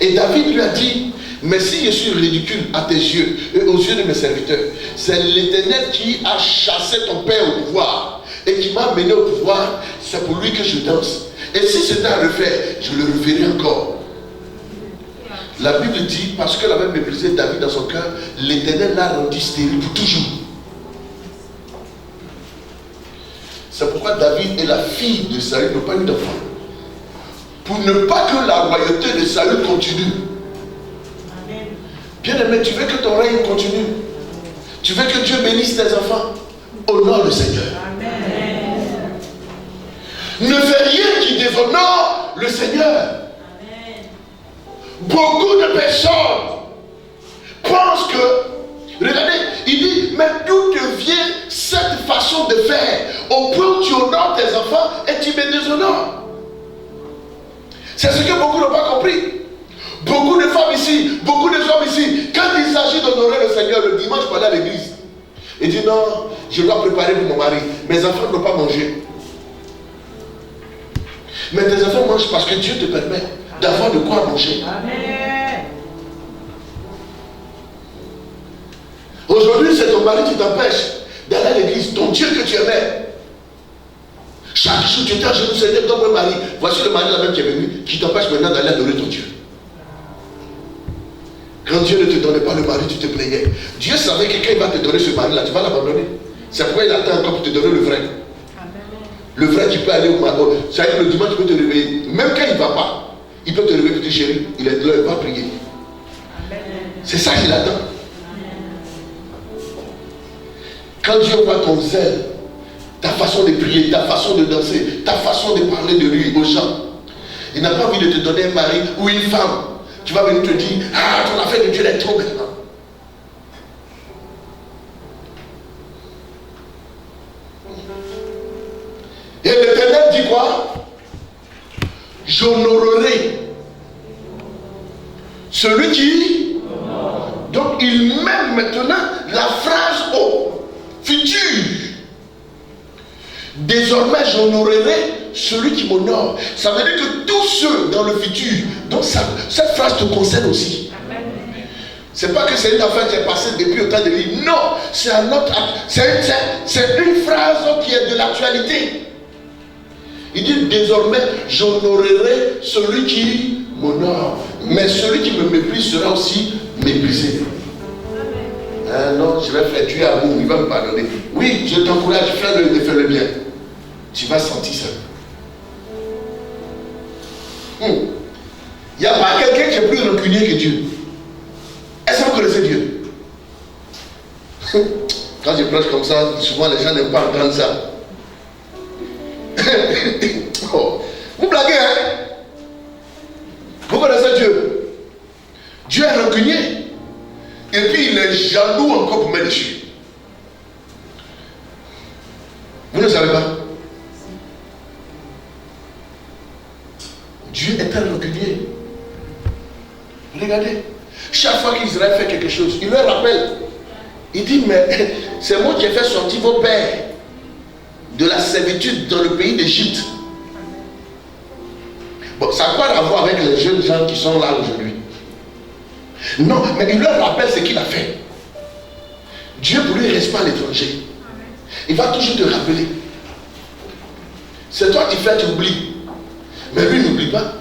Et David lui a dit, mais si je suis ridicule à tes yeux et aux yeux de mes serviteurs, c'est l'Éternel qui a chassé ton père au pouvoir et qui m'a amené au pouvoir, c'est pour lui que je danse. Et si c'était à refaire, je le referai encore. La Bible dit, parce qu'elle avait méprisé David dans son cœur, l'Éternel l'a rendu stérile pour toujours. C'est pourquoi David et la fille de Saül n'ont pas eu d'enfant. Pour ne pas que la royauté de Saül continue. Bien-aimé, tu veux que ton règne continue. Tu veux que Dieu bénisse tes enfants. Honore le Seigneur. Amen. Ne fais rien qui déshonore le Seigneur. Amen. Beaucoup de personnes pensent que, regardez, il dit, mais d'où te vient cette façon de faire au point où tu honores tes enfants et tu me déshonores? C'est ce que beaucoup n'ont pas compris. Beaucoup de femmes ici, beaucoup de hommes ici, quand il s'agit d'honorer le Seigneur le dimanche pour aller à l'église, il dit non, je dois préparer pour mon mari. Mes enfants n'ont pas mangé. Mais tes enfants mangent parce que Dieu te permet d'avoir de quoi manger. Amen. Aujourd'hui, c'est ton mari qui t'empêche d'aller à l'église, ton Dieu que tu aimais. Chaque jour, tu t'es à genoux, Seigneur, donne-moi un mari. Voici le mari là-même qui est venu, qui t'empêche maintenant d'aller adorer ton Dieu. Quand Dieu ne te donnait pas le mari, tu te plaignais. Dieu savait que quand il va te donner ce mari-là, tu vas l'abandonner. C'est pourquoi il attend encore pour te donner le vrai. Le vrai, tu peux aller au mari. Ça veut dire le dimanche, tu peux te réveiller. Même quand il ne va pas, il peut te réveiller, petit chéri, il est là, il va prier. C'est ça qu'il attend. Quand Dieu voit ton zèle, ta façon de prier, ta façon de danser, ta façon de parler de lui aux gens, il n'a pas envie de te donner un mari ou une femme. Tu vas venir te dire, ah, ton affaire de Dieu est trop maintenant. Et l'Éternel dit quoi? J'honorerai celui qui... Donc il met maintenant la phrase au futur. Désormais j'honorerai celui qui m'honore. Ça veut dire que tous ceux dans le futur, donc cette phrase te concerne aussi. C'est pas que c'est une affaire qui est passée depuis le temps de vie. Non, c'est un autre acte. C'est une phrase qui est de l'actualité. Il dit désormais j'honorerai celui qui m'honore. Mais celui qui me méprise sera aussi méprisé. Ah non, je vais faire Dieu amour, il va me pardonner. Oui, je t'encourage, fais le bien. Tu vas sentir ça. Il n'y a pas quelqu'un qui est plus rancunier que Dieu. Est-ce que vous connaissez Dieu? Quand je prêche comme ça, souvent les gens n'aiment pas entendre ça. Oh. Vous blaguez, hein? Vous connaissez Dieu? Dieu est rancunier. Et puis il est jaloux encore pour mettre dessus. Vous ne savez pas? Dieu est très rancunier. Regardez, chaque fois qu'Israël fait quelque chose, il leur rappelle. Il dit, mais c'est moi qui ai fait sortir vos pères de la servitude dans le pays d'Égypte. Bon, ça n'a pas à voir avec les jeunes gens qui sont là aujourd'hui. Non, mais il leur rappelle ce qu'il a fait. Dieu pour lui ne reste pas à l'étranger. Il va toujours te rappeler. C'est toi qui fais, tu oublies. Mais lui n'oublie pas.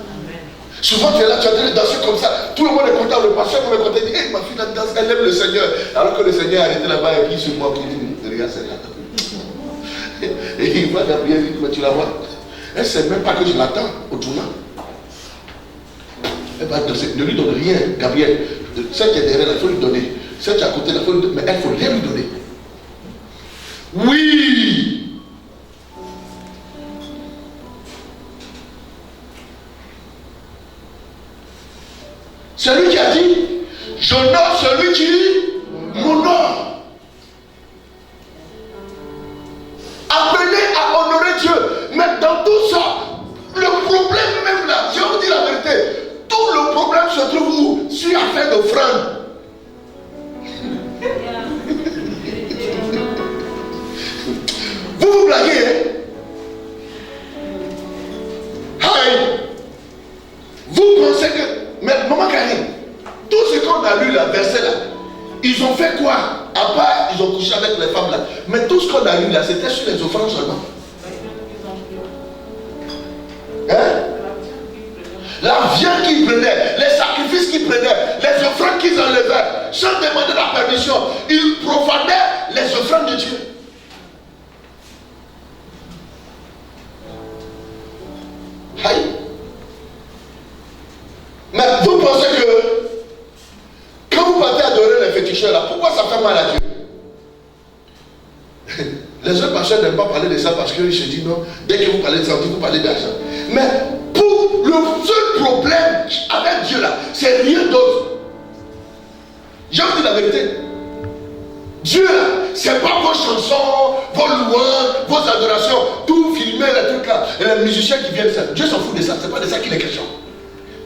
Souvent tu es là, tu es en train de danser comme ça. Tout le monde est content, le pasteur est content. Il dit, hey, ma fille elle danse, elle aime le Seigneur. Alors que le Seigneur est arrêté là-bas et puis il se voit, il dit, regarde celle-là. Et il voit Gabriel, il dit, mais tu la vois. Elle ne sait même pas que je l'attends au tournant. Elle va danser. Ne lui donne rien, Gabriel. Celle qui est derrière, il faut lui donner. Celle qui est à côté, il faut lui donner. Mais elle ne faut rien lui donner. Oui! Celui qui a dit, j'honore celui qui m'honore. Apprenez à honorer Dieu. Mais dans tout ça, le problème même là, je vais vous dire la vérité, tout le problème se trouve où? Sur affaire d'offrande. Vous blaguez, hein? vous pensez que, mais maman Karine, tout ce qu'on a lu là, verset là, ils ont fait quoi? À part, ils ont couché avec les femmes là. Mais tout ce qu'on a lu là, c'était sur les offrandes seulement. Hein? La viande qu'ils prenaient, les sacrifices qu'ils prenaient, les offrandes qu'ils enlevaient, sans demander la permission, ils profanaient les offrandes de Dieu. Aïe. Mais vous pensez que quand vous partez adorer les féticheurs là, pourquoi ça fait mal à Dieu? Les autres pasteurs n'aiment pas parler de ça parce qu'ils se disent non, dès que vous parlez de santé, vous parlez d'argent. Mais pour le seul problème avec Dieu là, c'est rien d'autre. Je vous dis la vérité. Dieu là, c'est pas vos chansons, vos louanges, vos adorations, tout filmer les trucs là, et les musiciens qui viennent ça. Dieu s'en fout de ça, c'est pas de ça qu'il est question.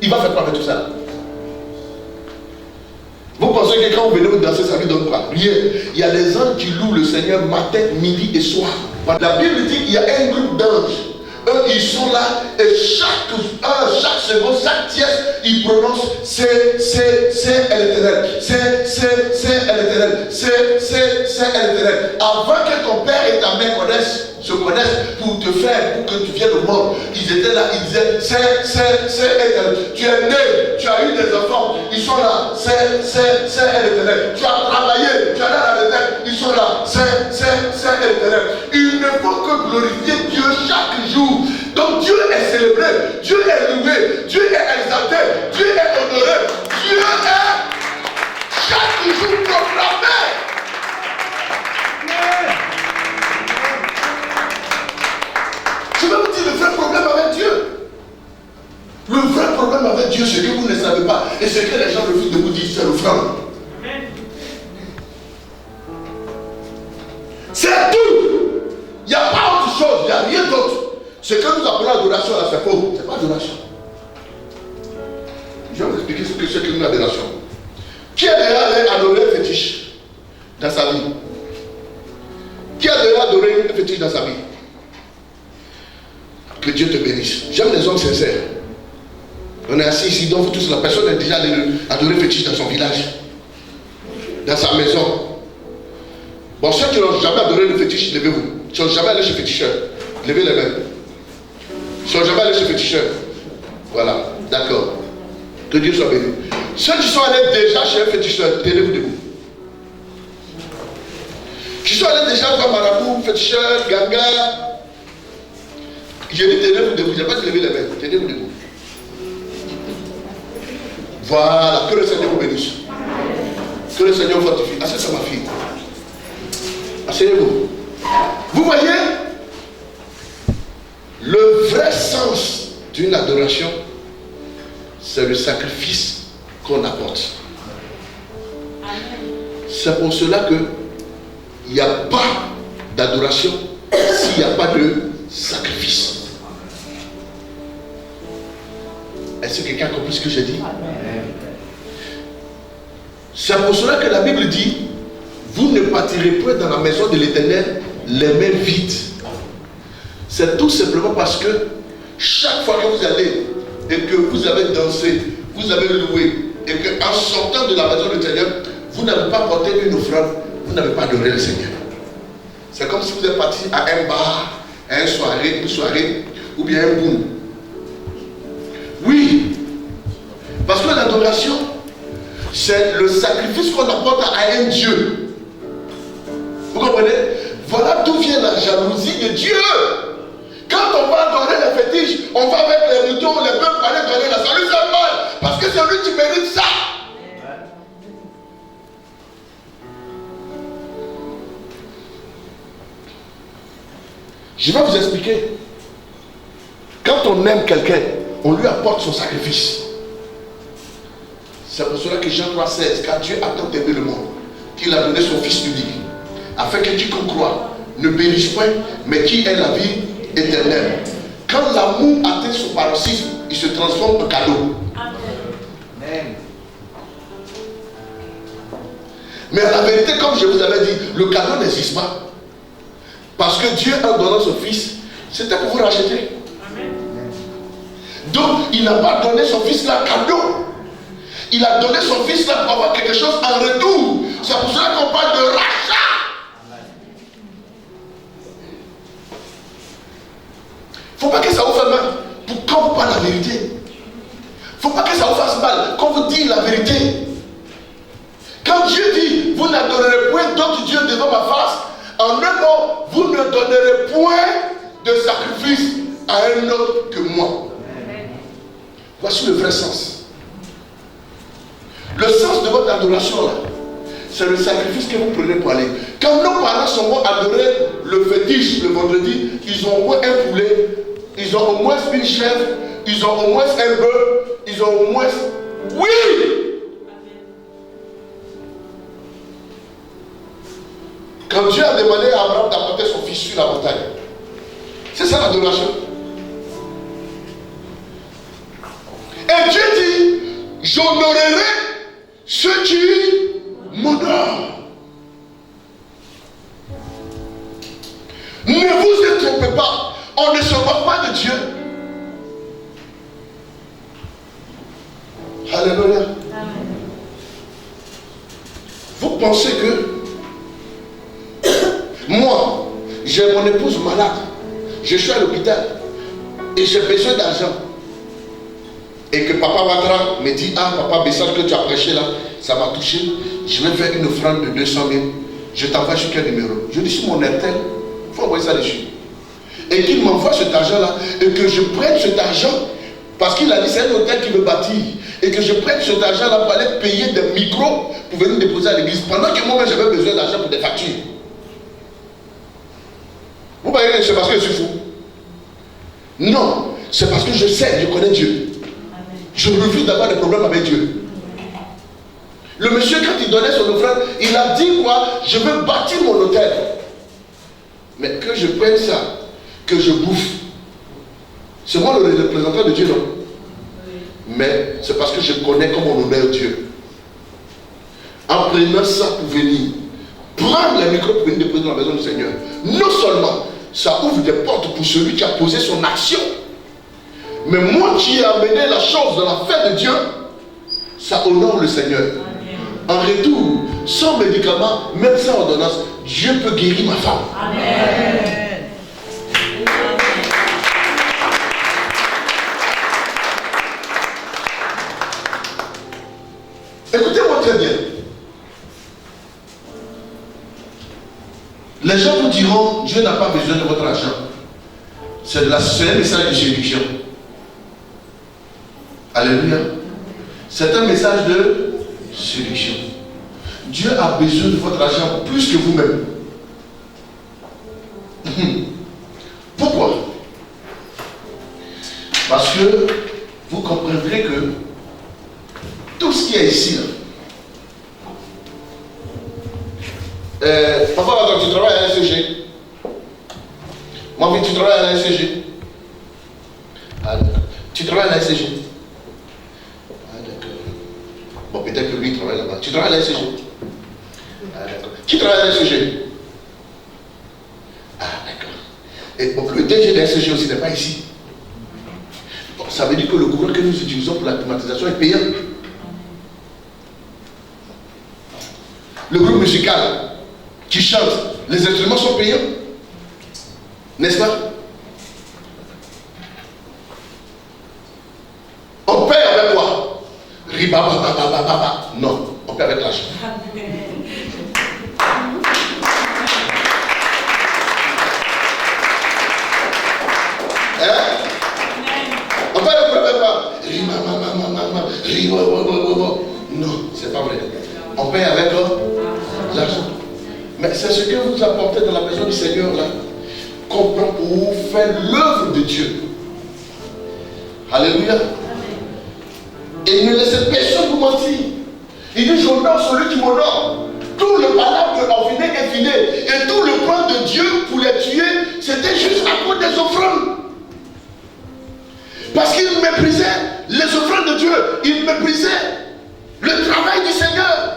Il va faire quoi avec tout ça? Vous pensez que quand vous venez vous danser, ça lui donne quoi? Rien. Il y a des anges qui louent le Seigneur matin, midi et soir. La Bible dit qu'il y a un groupe d'anges. Eux, ils sont là et chaque seconde, chaque tiers, ils prononcent c'est l'éternel. C'est l'éternel. C'est l'éternel. Avant que ton père et ta mère se connaissent pour te faire, pour que tu viennes au monde, ils étaient là, ils disaient c'est l'éternel. Tu es né, tu as eu des enfants, ils sont là, c'est l'éternel. Tu as travaillé, tu as là la retraite, ils sont là, c'est l'éternel. Il ne faut que glorifier Dieu chaque jour. Donc Dieu est célébré, Dieu est loué, Dieu est exalté, Dieu est honoré, Dieu est chaque jour proclamé. Je vais vous dire le vrai problème avec Dieu. Le vrai problème avec Dieu, c'est que vous ne savez pas, et c'est que les gens refusent de vous dire, c'est l'offrande. C'est tout. Il n'y a pas autre chose, il n'y a rien d'autre. Ce que nous appelons l'adoration là, c'est faux. Ce n'est pas adoration. Je vais vous expliquer ce que c'est qu'une adoration. Qui a déjà adoré un fétiche dans sa vie? Qui a déjà adoré un fétiche dans sa vie? Que Dieu te bénisse. J'aime les hommes sincères. On est assis ici, donc vous tous, la personne est déjà allée adorer un fétiche dans son village, dans sa maison. Bon, ceux qui n'ont jamais adoré le fétiche, levez-vous. Qui n'ont jamais allé chez le féticheur, levez les mains. Qui n'ont jamais allé chez le féticheur. Voilà, d'accord. Que Dieu soit béni. Ceux qui sont allés déjà chez un féticheur, tenez-vous debout. Qui sont allés déjà voir marabout, féticheur, ganga. J'ai dit tenez-vous debout, je n'ai pas dit lever les mains. Tenez-vous debout. Voilà, que le Seigneur vous bénisse. Que le Seigneur vous fortifie. Asseyez-vous, ma fille. Asseyez-vous. Vous voyez, le vrai sens d'une adoration, c'est le sacrifice qu'on apporte. C'est pour cela qu'il n'y a pas d'adoration s'il n'y a pas de sacrifice. Est-ce que quelqu'un a compris ce que j'ai dit? C'est pour cela que la Bible dit, vous ne partirez point dans la maison de l'Éternel les mains vides. C'est tout simplement parce que chaque fois que vous allez et que vous avez dansé, vous avez loué, et qu'en sortant de la maison de l'Éternel, vous n'avez pas porté une offrande, vous n'avez pas adoré le Seigneur. C'est comme si vous êtes parti à un bar, à une soirée, ou bien un boum. Oui, parce que l'adoration, c'est le sacrifice qu'on apporte à un Dieu. Vous comprenez? Voilà d'où vient la jalousie de Dieu. Quand on va adorer les fétiches, on va avec les moutons, les bœufs pour aller donner la salut, c'est mal. Parce que c'est lui qui mérite ça. Je vais vous expliquer. Quand on aime quelqu'un, on lui apporte son sacrifice. C'est pour cela que Jean 3,16, car Dieu a tant aimé le monde, qu'il a donné son Fils unique, afin que quiconque croit ne périsse point, mais qui ait la vie éternelle. Quand l'amour atteint son paroxysme, il se transforme en cadeau. Amen. Mais la vérité, comme je vous avais dit, le cadeau n'existe pas. Parce que Dieu, en donnant son Fils, c'était pour vous racheter. Amen. Donc, il n'a pas donné son fils là cadeau. Il a donné son fils là pour avoir quelque chose en retour. C'est pour cela qu'on parle de rachat. Il ne faut pas que ça vous fasse mal quand vous parlez la vérité. Il ne faut pas que ça vous fasse mal quand vous dites la vérité. Quand Dieu dit, vous n'adorerez point d'autres dieux devant ma face, en un mot, vous ne donnerez point de sacrifice à un autre que moi. Voici le vrai sens. Le sens de votre adoration là, c'est le sacrifice que vous prenez pour aller. Quand nos parents sont bons adorer le fétiche le vendredi, ils ont au moins un poulet, ils ont au moins une chèvre, ils ont au moins un bœuf, ils ont au moins... Oui! Quand Dieu a demandé à Abraham d'apporter son fils sur la montagne, c'est ça l'adoration. Et Dieu dit, j'honorerai ceux qui m'honorent. Ne vous trompez pas, on ne se moque pas de Dieu. Alléluia. Vous pensez que moi, j'ai mon épouse malade, je suis à l'hôpital et j'ai besoin d'argent. Et que Papa Ouattara me dit, ah papa, message que tu as prêché là, ça m'a touché, je vais faire une offrande de 200 000, je t'envoie sur quel numéro? Je dis sur mon Airtel, il faut envoyer ça dessus. Et qu'il m'envoie cet argent là, et que je prenne cet argent, parce qu'il a dit c'est un hôtel qui veut bâtir, et que je prenne cet argent là pour aller payer des micros pour venir déposer à l'église, pendant que moi j'avais besoin d'argent pour des factures. Vous voyez que c'est parce que je suis fou? Non, c'est parce que je sais, je connais Dieu. Je refuse d'avoir des problèmes avec Dieu. Le monsieur, quand il donnait son offrande, il a dit quoi? Je veux bâtir mon hôtel. Mais que je prenne ça, que je bouffe. C'est moi le représentant de Dieu, non? Mais c'est parce que je connais comment on honore Dieu. En prenant ça pour venir, prendre les micros pour venir déposer dans la maison du Seigneur. Non seulement ça ouvre des portes pour celui qui a posé son action, mais moi qui ai amené la chose dans la fête de Dieu, ça honore le Seigneur. En retour, sans médicaments, même sans ordonnance, Dieu peut guérir ma femme. Amen. Écoutez-moi très bien. Les gens vous diront, Dieu n'a pas besoin de votre argent. C'est un message de séduction. Alléluia. C'est un message de séduction. Dieu a besoin de votre argent plus que vous-même. Pourquoi? Parce que vous comprendrez que tout ce qui est ici, papa, tu travailles à la SCG. Mon fils, tu travailles à la SCG. Tu travailles à la SCG. Bon, peut-être que lui il travaille là-bas. Tu travailles à la SCG. D'accord. Qui travaille à la SCG? Ah, d'accord. Et bon, le DG de la SCG aussi n'est pas ici. Bon, ça veut dire que le courant que nous utilisons pour la climatisation est payant. Le groupe musical qui chante, les instruments sont payants. N'est-ce pas? On paye avec quoi? Riba. Non, on paye avec l'argent. On paye avec quoi? Non, c'est pas vrai. On paye avec l'argent. Mais c'est ce que vous apportez dans la maison du Seigneur là, comprend pour faire l'œuvre de Dieu. Alléluia. Et ne laissez personne vous mentir. Il dit, j'honore celui qui m'honore. Tout le palabre de l'enfiné est fini. Et tout le plan de Dieu pour les tuer, c'était juste à cause des offrandes. Parce qu'il méprisait les offrandes de Dieu. Il méprisait le travail du Seigneur.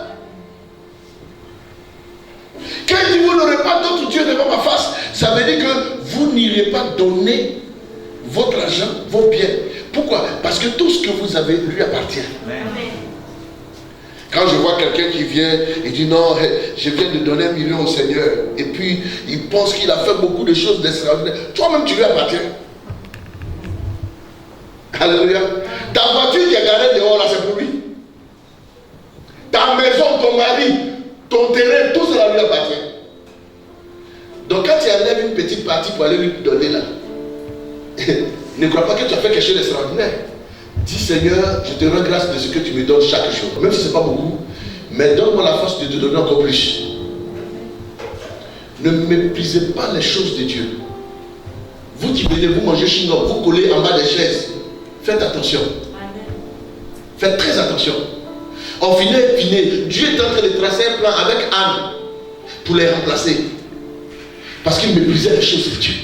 Quand il dit, vous n'aurez pas d'autre Dieu devant ma face, ça veut dire que vous n'irez pas donner votre argent, vos biens. Pourquoi? Parce que tout ce que vous avez lui appartient. Amen. Quand je vois quelqu'un qui vient et dit non, je viens de donner 1 million au Seigneur, et puis il pense qu'il a fait beaucoup de choses d'extraordinaires, toi-même tu lui appartiens. Alléluia. Ta voiture qui est garée dehors là, c'est pour lui. Ta maison, ton mari, ton terrain, tout cela lui appartient. Donc quand tu enlèves une petite partie pour aller lui donner là, ne crois pas que tu as fait quelque chose d'extraordinaire. Dis Seigneur, je te rends grâce de ce que tu me donnes chaque jour. Même si ce n'est pas beaucoup, mais donne-moi la force de te donner encore plus. Ne méprisez pas les choses de Dieu. Vous qui venez, vous mangez chewing-gum, vous collez en bas des chaises. Faites attention. Faites très attention. En finit, Dieu est en train de tracer un plan avec Anne pour les remplacer. Parce qu'il méprisait les choses de Dieu.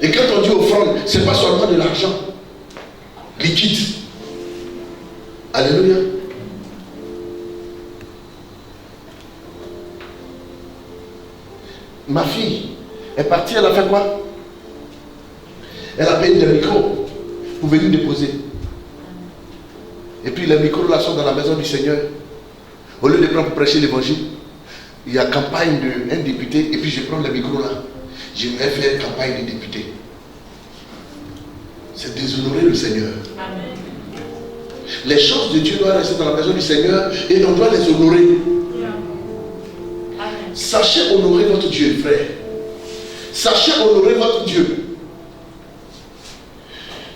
Et quand on dit offrande, ce n'est pas seulement de l'argent liquide. Alléluia. Ma fille est partie, elle a fait quoi? Elle a payé des micros pour venir déposer. Et puis les micros là sont dans la maison du Seigneur. Au lieu de prendre pour prêcher l'évangile, il y a campagne d'un député, et puis je prends les micros là. J'aimerais faire campagne de député. C'est déshonorer le Seigneur. Amen. Les choses de Dieu doivent rester dans la maison du Seigneur et on doit les honorer. Amen. Sachez honorer votre Dieu, frère. Sachez honorer votre Dieu.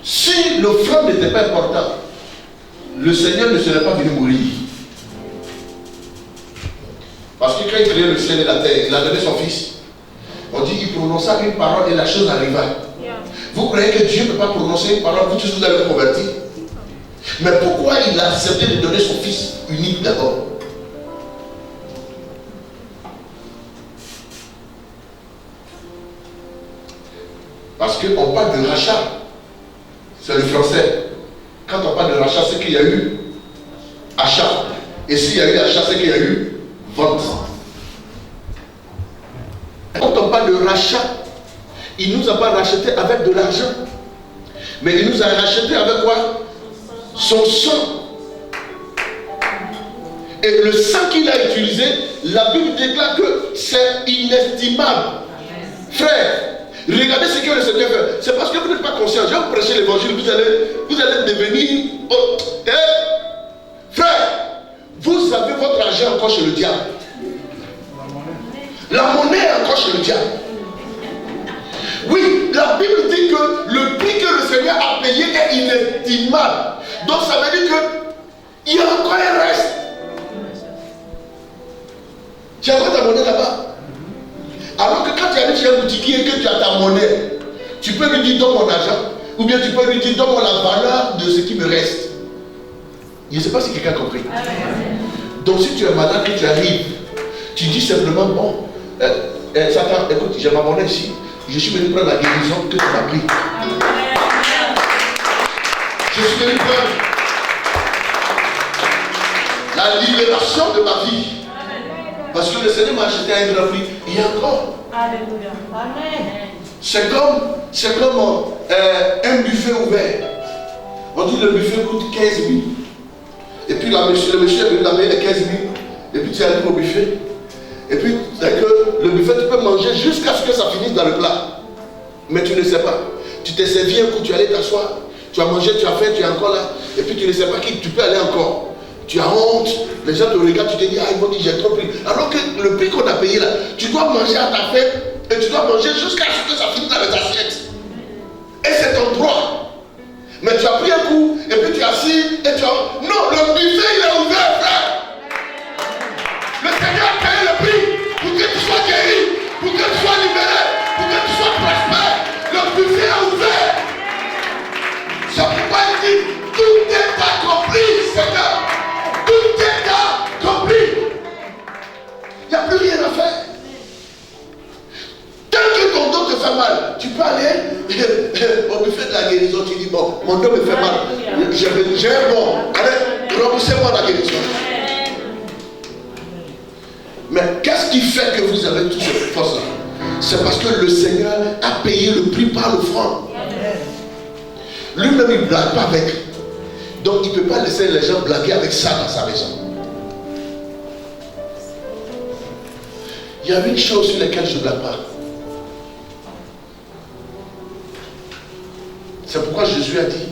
Si l'offrande n'était pas importante, le Seigneur ne serait pas venu mourir. Parce que quand il créait le ciel et la terre, il a donné son fils. On dit qu'il prononça une parole et la chose arriva. Vous croyez que Dieu ne peut pas prononcer une parole, vous tous vous allez vous convertir? Mais pourquoi il a accepté de donner son fils unique d'abord? Parce qu'on parle de rachat. C'est le français. Quand on parle de rachat, c'est qu'il y a eu achat. Et s'il y a eu achat, c'est qu'il y a eu vente. Quand on parle de rachat, il ne nous a pas racheté avec de l'argent. Mais il nous a racheté avec quoi? Son sang. Et le sang qu'il a utilisé, la Bible déclare que c'est inestimable. Frère, regardez ce que le Seigneur fait. C'est parce que vous n'êtes pas conscient. Je vais vous prêcher l'évangile, vous allez devenir... frère, vous avez votre argent encore chez le diable. La monnaie est encore chez le diable. Oui, la Bible dit que le prix que le Seigneur a payé est inestimable. Donc ça veut dire qu'il y a encore un reste. Tu as encore ta monnaie là-bas. Alors que quand tu arrives chez un boutiquier et que tu as ta monnaie, tu peux lui dire donne mon argent, ou bien tu peux lui dire donne-moi la valeur de ce qui me reste. Je ne sais pas si quelqu'un a compris. Donc si tu es malade, que tu arrives, tu dis simplement bon, Satan, écoute, j'ai ma monnaie ici. Je suis venu prendre la guérison que tu m'as pris. Je suis venu prendre la libération de ma vie. Parce que le Seigneur m'a acheté un grand prix. Il y a encore. Alléluia. Amen. C'est comme un buffet ouvert. On dit le buffet coûte 15 000. Et puis le monsieur est venu d'amener les 15 000. Et puis tu arrives au buffet. Et puis, c'est que le buffet, tu peux manger jusqu'à ce que ça finisse dans le plat. Mais tu ne sais pas. Tu t'es servi un coup, tu allais t'asseoir. Tu as mangé, tu as fait, tu es encore là. Et puis tu ne sais pas qui tu peux aller encore. Tu as honte. Les gens te regardent, tu te dis, ah, ils vont dire, j'ai trop pris. Alors que le prix qu'on a payé là, tu dois manger à ta fête. Et tu dois manger jusqu'à ce que ça finisse dans les assiettes. Et c'est ton droit. Mais tu as pris un coup, et puis tu es assis, et tu as... Non, le buffet, il est ouvert, frère. Le Seigneur a payé le prix pour que tu sois guéri, pour que tu sois libéré, pour que tu sois prospère. Le buffet est ouvert. C'est pourquoi il dit, tout est accompli, Seigneur. Tout est accompli. Il n'y a plus rien à faire. Tant que ton dos te fait mal, tu peux aller au buffet de la guérison. Tu dis, bon, mon dos me fait mal. J'ai un bon. Allez, remboursez-moi la guérison. Mais qu'est-ce qui fait que vous avez toute cette force-là? C'est parce que le Seigneur a payé le prix par l'offrande. Lui-même, il ne blague pas avec. Donc, il ne peut pas laisser les gens blaguer avec ça dans sa maison. Il y a une chose sur laquelle je ne blague pas. C'est pourquoi Jésus a dit,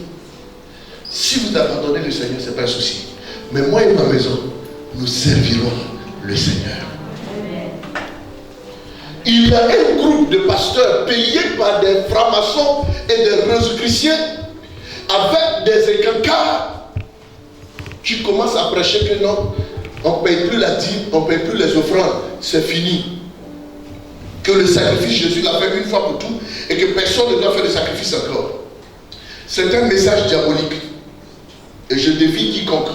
si vous abandonnez le Seigneur, ce n'est pas un souci. Mais moi et ma maison, nous servirons le Seigneur. Il y a un groupe de pasteurs payés par des francs-maçons et des rosicruciens avec des écancars qui commencent à prêcher que non, on ne paye plus la dîme, on ne paye plus les offrandes, c'est fini. Que le sacrifice, Jésus l'a fait une fois pour tout et que personne ne doit faire de sacrifice encore. C'est un message diabolique. Et je défie quiconque.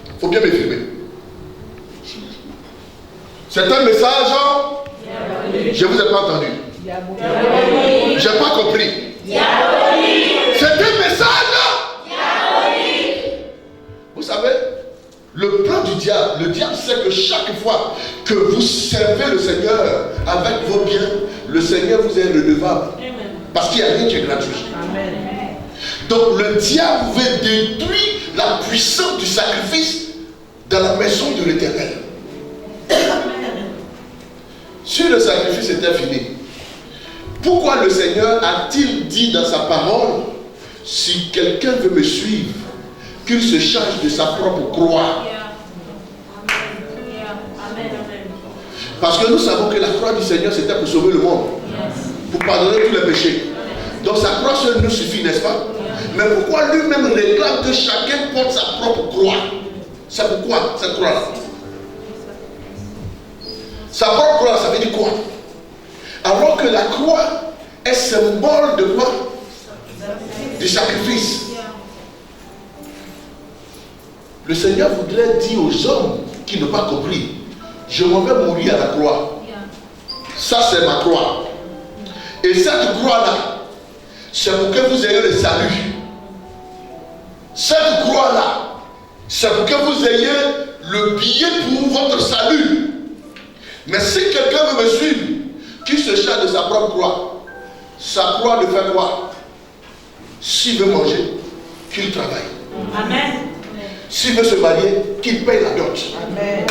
Il faut bien me filmer. C'est un message. Je ne vous ai pas entendu. Je n'ai pas compris. C'est un message. Vous savez, le plan du diable, le diable sait que chaque fois que vous servez le Seigneur avec vos biens, le Seigneur vous est redevable. Parce qu'il n'y a rien qui est gratuit. Amen. Donc le diable veut détruire la puissance du sacrifice dans la maison de l'Éternel. Si le sacrifice était fini, pourquoi le Seigneur a-t-il dit dans sa parole, si quelqu'un veut me suivre, qu'il se charge de sa propre croix? Parce que nous savons que la croix du Seigneur c'était pour sauver le monde, pour pardonner tous les péchés. Donc sa croix seule nous suffit, n'est-ce pas? Mais pourquoi lui-même réclame que chacun porte sa propre croix? C'est pourquoi cette croix-là? Sa propre croix, ça veut dire quoi? Alors que la croix est symbole de quoi? Du sacrifice. Le Seigneur voudrait dire aux hommes qui n'ont pas compris, je m'en vais mourir à la croix. Ça c'est ma croix. Et cette croix-là, c'est pour que vous ayez le salut. Cette croix-là, c'est pour que vous ayez le billet pour votre salut. Mais si quelqu'un veut me suivre, qu'il se charge de sa propre croix. Sa croix de faire quoi? S'il veut manger, qu'il travaille. Amen. S'il veut se marier, qu'il paye la dot. Amen.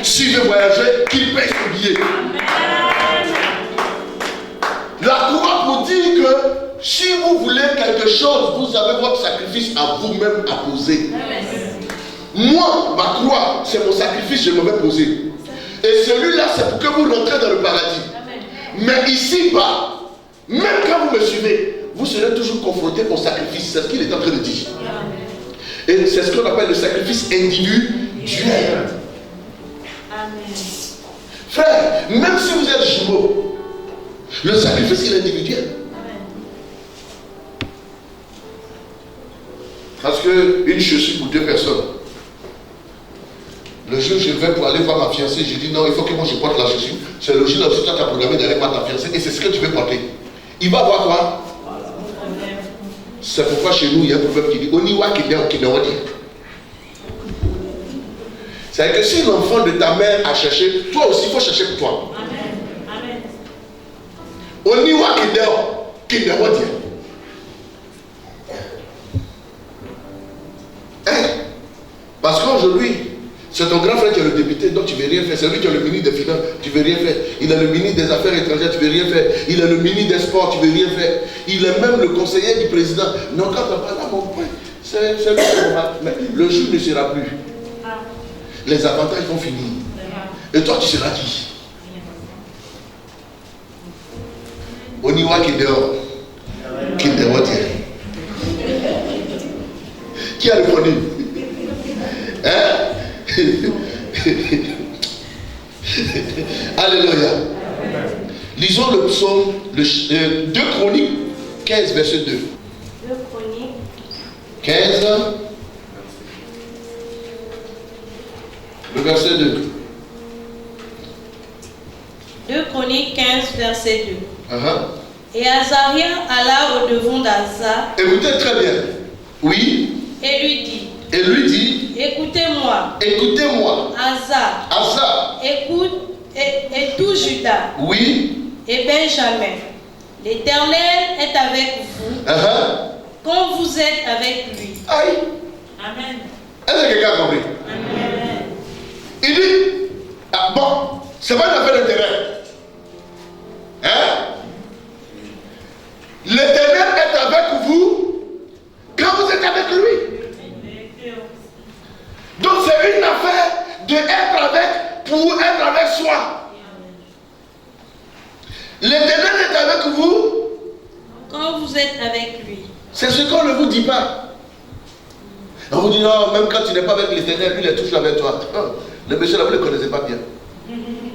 S'il veut voyager, qu'il paye son billet. Amen. La croix pour dire que si vous voulez quelque chose, vous avez votre sacrifice à vous-même à poser. Amen. Moi, ma croix, c'est mon sacrifice, je me vais poser. Et celui-là, c'est pour que vous rentrez dans le paradis. Amen. Mais ici-bas, même quand vous me suivez, vous serez toujours confronté au sacrifice. C'est ce qu'il est en train de dire. Amen. Et c'est ce qu'on appelle le sacrifice individuel. Amen. Frère, même si vous êtes jumeaux, le sacrifice il est individuel. Amen. Parce qu'une chaussure pour deux personnes. Le jour où je vais pour aller voir ma fiancée, je dis non, il faut que moi je porte la chaussure. C'est le jour où toi tu as programmé d'aller voir ta fiancée et c'est ce que tu veux porter. Il va voir quoi? C'est pourquoi chez nous il y a un proverbe qui dit Oniwa Kinewadi. C'est-à-dire que si l'enfant de ta mère a cherché, toi aussi il faut chercher pour toi. Amen. Oniwa Kinewadi. Parce qu'aujourd'hui, c'est ton grand frère qui est le député, donc tu ne veux rien faire. C'est lui qui est le ministre des Finances, tu ne veux rien faire. Il est le ministre des Affaires étrangères, tu ne veux rien faire. Il est le ministre des Sports, tu ne veux rien faire. Il est même le conseiller du président. Non, quand on parle là, mon point, c'est lui qui va. Mais le jour ne sera plus. Les avantages vont finir. Et toi, tu seras qui? Oniwa qui est dehors. Qui est dehors. Qui a répondu? Hein? Alléluia. Lisons le psaume 2 Chroniques 15 verset 2. 2 Chroniques 15 le verset 2. 2 Chroniques 15 verset 2. Et Azaria alla au devant d'Asa. Écoutez très bien. Oui. Et lui dit. Et lui dit, écoutez-moi. Écoutez-moi. Asa. Écoute et tout Judas. Oui. Et Benjamin. L'Éternel est avec vous. quand vous êtes avec lui. Aïe. Amen. Est-ce que quelqu'un a compris? Amen. Il dit, ah, bon, c'est pas une affaire d'intérêt. Hein? L'Éternel est avec vous quand vous êtes avec lui. Donc c'est une affaire d'être avec pour être avec soi. L'Éternel est avec vous quand vous êtes avec lui. C'est ce qu'on ne vous dit pas. On vous dit non, même quand tu n'es pas avec l'Éternel, lui il est toujours avec toi. Le monsieur là, vous ne le connaissez pas bien.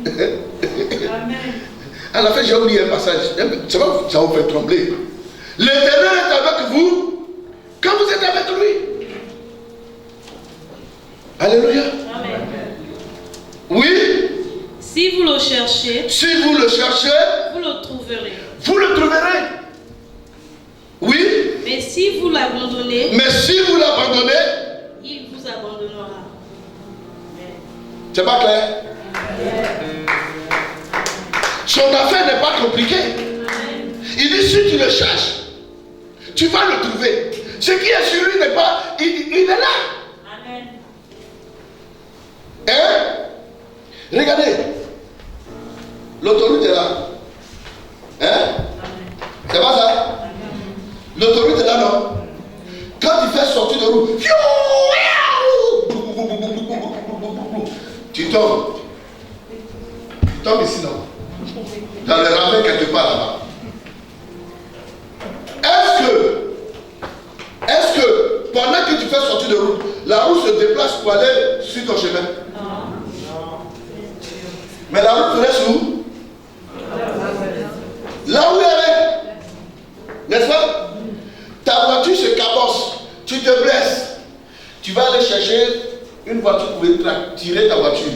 Amen. À la fin, j'ai oublié un passage. Ça vous fait trembler. L'Éternel est avec vous quand vous êtes avec lui. Alléluia. Amen. Oui. Si vous le cherchez, vous le trouverez. Vous le trouverez. Oui. Mais si vous l'abandonnez, il vous abandonnera. C'est pas clair? Son affaire n'est pas compliquée. Il dit si tu le cherches, tu vas le trouver. Ce qui est sur lui n'est pas, il est là. Amen. Hein? Regardez. L'autoroute est là. Hein? C'est pas ça? L'autoroute est là, non? Quand tu fais sortir de route, tu tombes. Tu tombes ici, non? Dans le ravin quelque part là-bas. Est-ce que pendant que tu fais sortir de route, la route se déplace pour aller sur ton chemin? Non. Mais la route te laisse où? Là où elle est. N'est-ce pas? Ta voiture se cabosse. Tu te blesses. Tu vas aller chercher une voiture pour tirer ta voiture.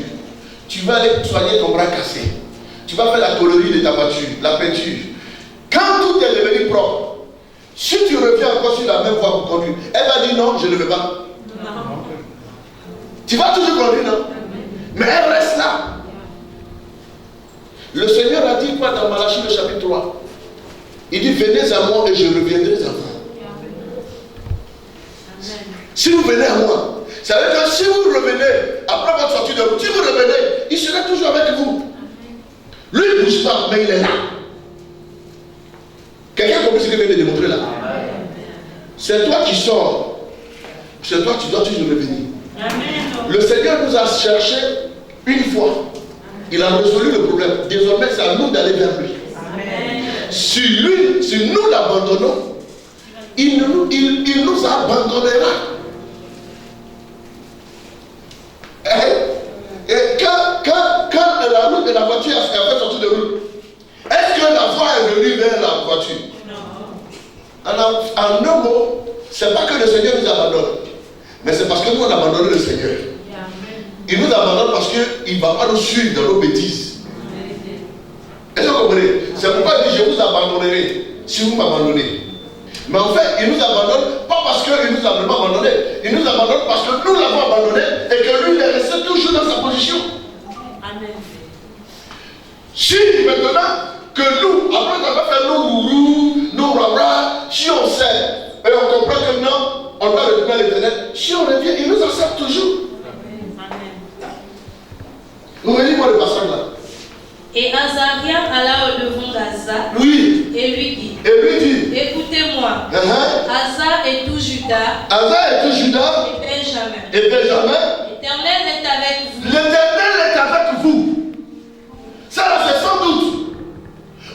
Tu vas aller soigner ton bras cassé. Tu vas faire la colorie de ta voiture, la peinture. Quand tout est devenu propre, si tu reviens encore sur la même voie pour conduire, elle va dire non, je ne veux pas. Non. Tu vas toujours conduire, non? Mais elle reste là. Le Seigneur a dit quoi dans Malachie le chapitre 3? Il dit venez à moi et je reviendrai à vous. Si vous venez à moi, ça veut dire que si vous revenez après votre sortie de route, si vous revenez, il sera toujours avec vous. Lui, il ne bouge pas, mais il est là. Quelqu'un a compris ce que je viens de démontrer là? C'est toi qui sors. C'est toi qui dois toujours revenir. Le Seigneur nous a cherché une fois. Il a résolu le problème. Désormais, c'est à nous d'aller vers lui. Si nous l'abandonnons, il nous abandonnera. Et quand la route de la voiture a fait sortir de route, est-ce que la voie est venue vers la voiture? Non. En un mot, c'est pas que le Seigneur nous abandonne, mais c'est parce que nous on a abandonné le Seigneur. Il nous abandonne parce qu'il ne va pas nous suivre dans nos bêtises. Est-ce que vous comprenez? C'est pourquoi il dit je vous abandonnerai si vous m'abandonnez. Mais en fait, il nous abandonne pas parce qu'il nous a vraiment abandonné. Il nous abandonne parce que nous l'avons abandonné et que lui il est resté toujours dans sa position. Amen. Si maintenant que nous, après avoir fait nos gourous, nos rara, si on sait et on comprend que non, on doit retourner à l'Éternel, si on revient, il nous accepte toujours. Amen. Vous voyez moi le passage là. Et Azaria alla au-devant d'Asa. Oui. Et lui dit. Écoutez-moi. Asa et tout Juda. Et Benjamin. L'Éternel est avec vous. L'Éternel est avec vous. Ça là, c'est sans doute.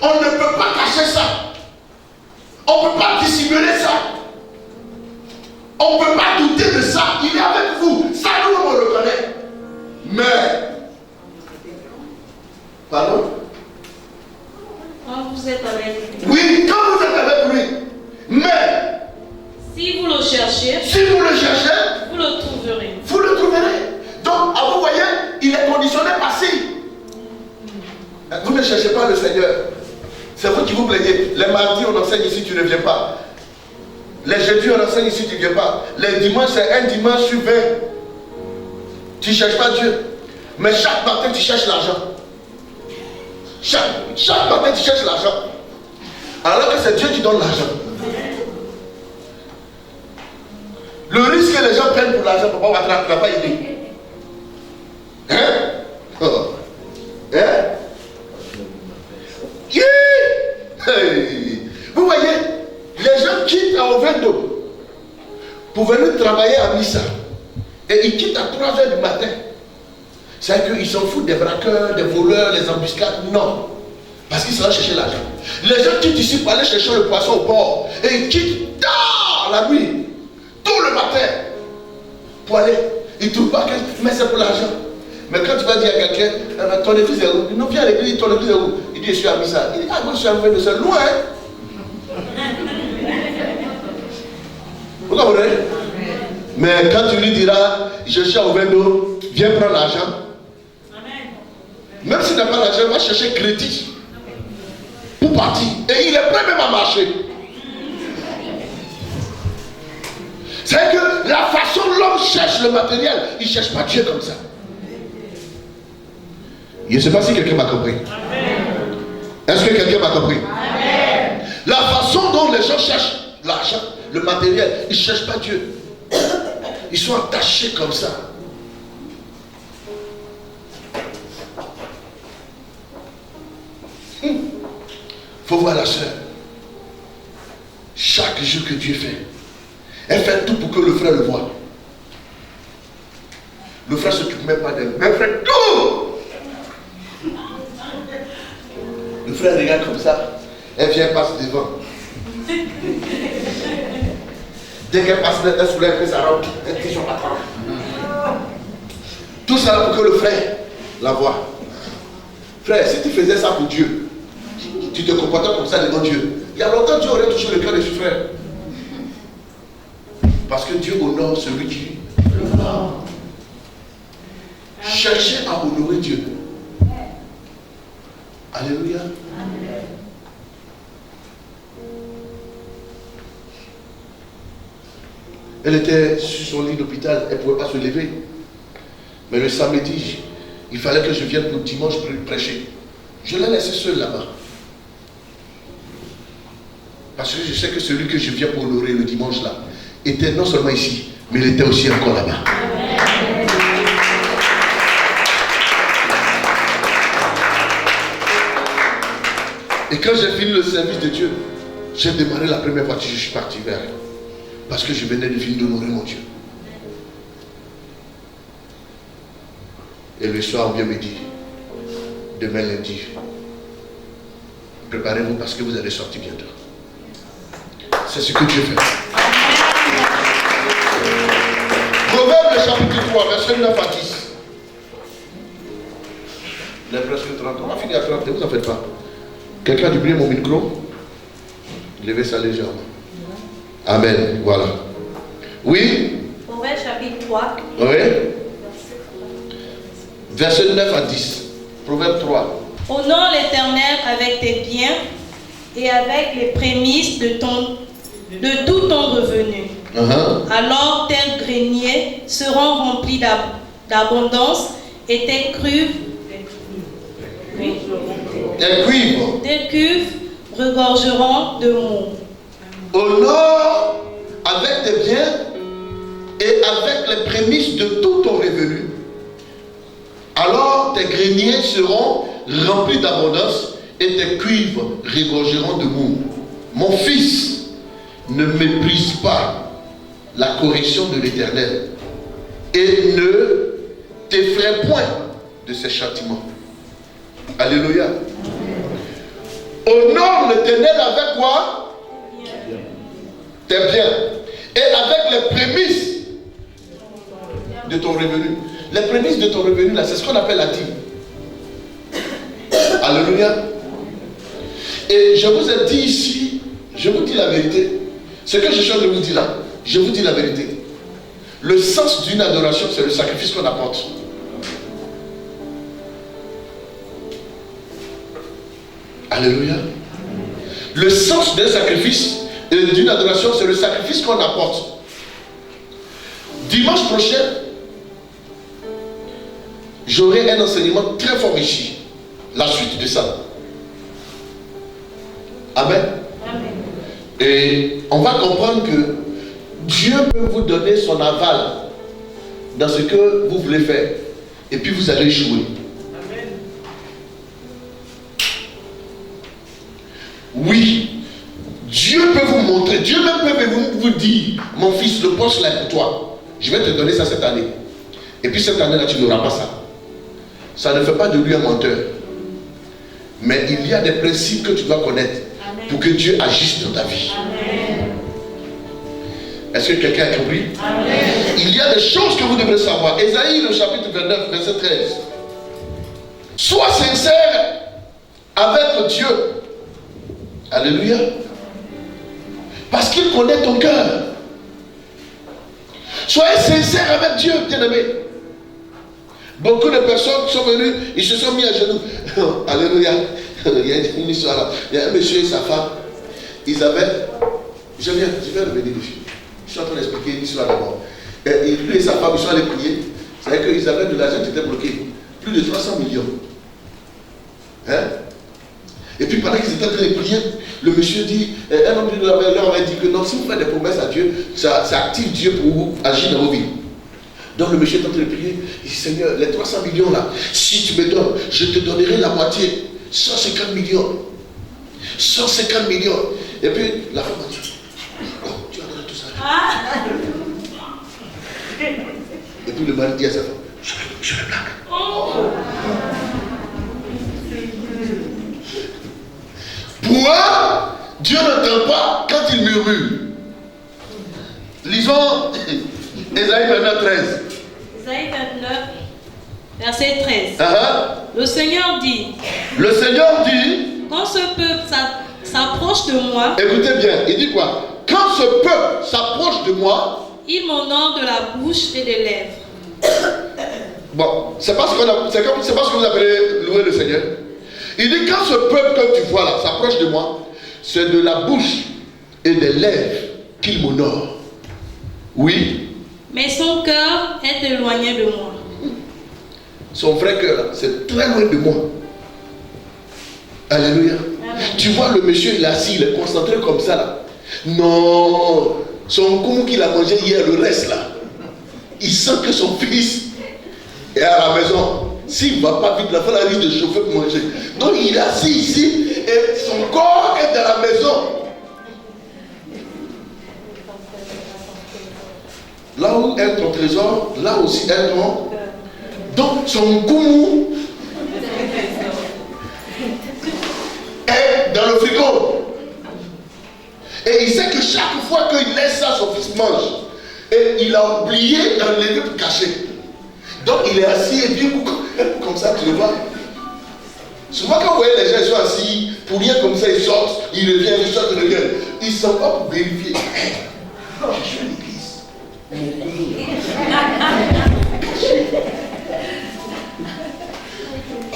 On ne peut pas cacher ça. On ne peut pas dissimuler ça. On ne peut pas douter de ça. Il est avec vous. Ça, nous, on le reconnaît. Mais pardon? Quand vous êtes avec lui. Oui, quand vous êtes avec lui. Mais si vous le cherchez, vous le trouverez. Vous le trouverez. Donc, vous voyez, il est conditionné par si. Vous ne cherchez pas le Seigneur. C'est vous qui vous plaignez. Les mardis, on enseigne ici, tu ne viens pas. Les jeudis, on enseigne ici, tu ne viens pas. Les dimanches, c'est un dimanche sur 20. Tu ne cherches pas Dieu. Mais chaque matin, tu cherches l'argent. Chaque matin, tu cherches l'argent. Alors que c'est Dieu qui donne l'argent. pour l'argent, papa, on va pas aider. Hein? Oh. Hein? Yeah. Hey. Vous voyez, les gens quittent à Ovendo pour venir travailler à Missa. Et ils quittent à 3 h du matin. C'est-à-dire qu'ils s'en foutent des braqueurs, des voleurs, les embuscades. Non. Parce qu'ils sont là chercher l'argent. Les gens quittent ici pour aller chercher le poisson au port. Et ils quittent tard la nuit, tôt le matin, pour aller. Ils ne trouvent pas que, mais c'est pour l'argent. Mais quand tu vas dire à quelqu'un, ton église est où? Non, viens à l'église, ton église est où? Il dit, je suis à Missa. Il dit, ah, moi je suis à Ovendo, c'est loin. Vous comprenez? Mais quand tu lui diras, je suis à Ovendo, viens prendre l'argent. Même s'il n'a pas l'argent, il va chercher crédit pour partir. Et il est prêt même à marcher. C'est que la façon dont l'homme cherche le matériel, il ne cherche pas Dieu comme ça. Je ne sais pas si quelqu'un m'a compris. Est-ce que quelqu'un m'a compris? La façon dont les gens cherchent l'argent, le matériel, ils ne cherchent pas Dieu. Ils sont attachés comme ça. Il faut voir la soeur. Chaque jour que Dieu fait, elle fait tout pour que le frère le voie. Le frère ne s'occupe même pas d'elle. Mais elle fait tout. Le frère regarde comme ça. Elle vient passer devant. Dès qu'elle passe, elle soulève sa robe. Elle dit son patron. Tout ça pour que le frère la voie. Frère, si tu faisais ça pour Dieu, tu te comportais comme ça devant Dieu. Il y a longtemps, Dieu aurait touché le cœur de ce frère. Parce que Dieu honore celui qui l'honore. Cherchez à honorer Dieu. Alléluia. Amen. Elle était sur son lit d'hôpital, elle ne pouvait pas se lever. Mais le samedi, il fallait que je vienne pour dimanche prêcher. Je l'ai laissée seule là-bas. Parce que je sais que celui que je viens pour honorer le dimanche là, était non seulement ici, mais il était aussi encore là-bas. Et quand j'ai fini le service de Dieu, j'ai démarré la première partie, je suis parti vers elle. Parce que je venais de finir d'honorer mon Dieu. Et le soir, on vient me dire, demain lundi, préparez-vous parce que vous allez sortir bientôt. C'est ce que Dieu fait. Proverbe chapitre 3, verset 9 à 10. Il est presque 30 ans. On va finir à 30, vous en faites pas. Quelqu'un a doublé mon micro? Levez ça légèrement. Amen. Voilà. Oui? Proverbe chapitre 3. Oui. Verset 9 à 10. Proverbe 3. Honore l'Éternel avec tes biens et avec les prémices de tout ton revenu. Alors tes greniers seront remplis d'abondance et tes cuves regorgeront de mots. Honore avec tes biens et avec les prémices de tout ton revenu. Alors tes greniers seront remplis d'abondance et tes cuivres regorgeront de mots. Mon fils, ne méprise pas la correction de l'Éternel et ne t'effraie point de ses châtiments. Alléluia. Honore l'Éternel avec quoi? Tes biens. Et avec les prémices de ton revenu. Les prémices de ton revenu, là, c'est ce qu'on appelle la dîme. Alléluia. Et je vous ai dit ici, je vous dis la vérité. Ce que je suis en train de vous dire là, je vous dis la vérité. Le sens d'une adoration, c'est le sacrifice qu'on apporte. Alléluia. Le sens d'un sacrifice et d'une adoration, c'est le sacrifice qu'on apporte. Dimanche prochain, j'aurai un enseignement très fort ici. La suite de ça. Amen. Amen. Et on va comprendre que Dieu peut vous donner son aval dans ce que vous voulez faire. Et puis vous allez échouer. Oui, Dieu peut vous montrer, Dieu même peut vous dire, mon fils, le poste là est pour toi. Je vais te donner ça cette année. Et puis cette année-là, tu n'auras pas ça. Ça ne fait pas de lui un menteur. Mais il y a des principes que tu dois connaître. Amen. Pour que Dieu agisse dans ta vie. Amen. Est-ce que quelqu'un a compris? Amen. Il y a des choses que vous devrez savoir. Ésaïe, le chapitre 29, verset 13. Sois sincère avec Dieu. Alléluia. Parce qu'il connaît ton cœur. Soyez sincère avec Dieu, bien-aimé. Beaucoup de personnes sont venues, ils se sont mis à genoux. Alléluia. Il y a une histoire là. Il y a un monsieur et sa femme. Ils avaient. Je vais revenir dessus. Je suis en train d'expliquer une histoire d'abord. Lui et sa femme, ils sont allés prier. C'est-à-dire qu'ils avaient de l'argent qui était bloqué. Plus de 300 millions. Hein? Et puis pendant qu'ils étaient en train de prier, le monsieur dit, un homme leur avait dit que non, si vous faites des promesses à Dieu, ça active Dieu pour vous agir dans vos vies. Donc le monsieur est en train de prier, il dit, Seigneur, les 300 millions là, si tu me donnes, je te donnerai la moitié, 150 millions. 150 millions. Et puis la femme a dit, oh, tu as donné tout ça. Et puis le mari dit à sa femme, je vais blague. Pourquoi Dieu n'entend pas quand il murmure? Lisons Ésaïe 29, 13. Ésaïe 29, verset 13. Le Seigneur dit. Le Seigneur dit. Quand ce peuple s'approche de moi. Écoutez bien, il dit quoi? Quand ce peuple s'approche de moi. Il m'honore de la bouche et des lèvres. Bon, c'est pas ce que vous appelez louer le Seigneur. Il dit quand ce peuple que tu vois là s'approche de moi, c'est de la bouche et des lèvres qu'il m'honore. Oui. Mais son cœur est éloigné de moi. Son vrai cœur, c'est très loin de moi. Alléluia. Amen. Tu vois le monsieur, il est assis, il est concentré comme ça là. Non, son goût qu'il a mangé hier, le reste là, il sent que son fils est à la maison. S'il ne va pas vite, la femme risque de chauffer pour manger. Donc il est assis ici et son corps est dans la maison. Là où est ton trésor, là aussi est ton. Donc son goût est dans le frigo. Et il sait que chaque fois qu'il laisse ça, son fils mange. Et il a oublié d'enlever pour cacher. Donc il est assis et puis comme ça, tu le vois. Souvent quand vous voyez les gens ils sont assis, pour rien comme ça, ils sortent, ils reviennent, ils sortent, ils reviennent. Ils ne sont pas pour vérifier. Je suis à l'église.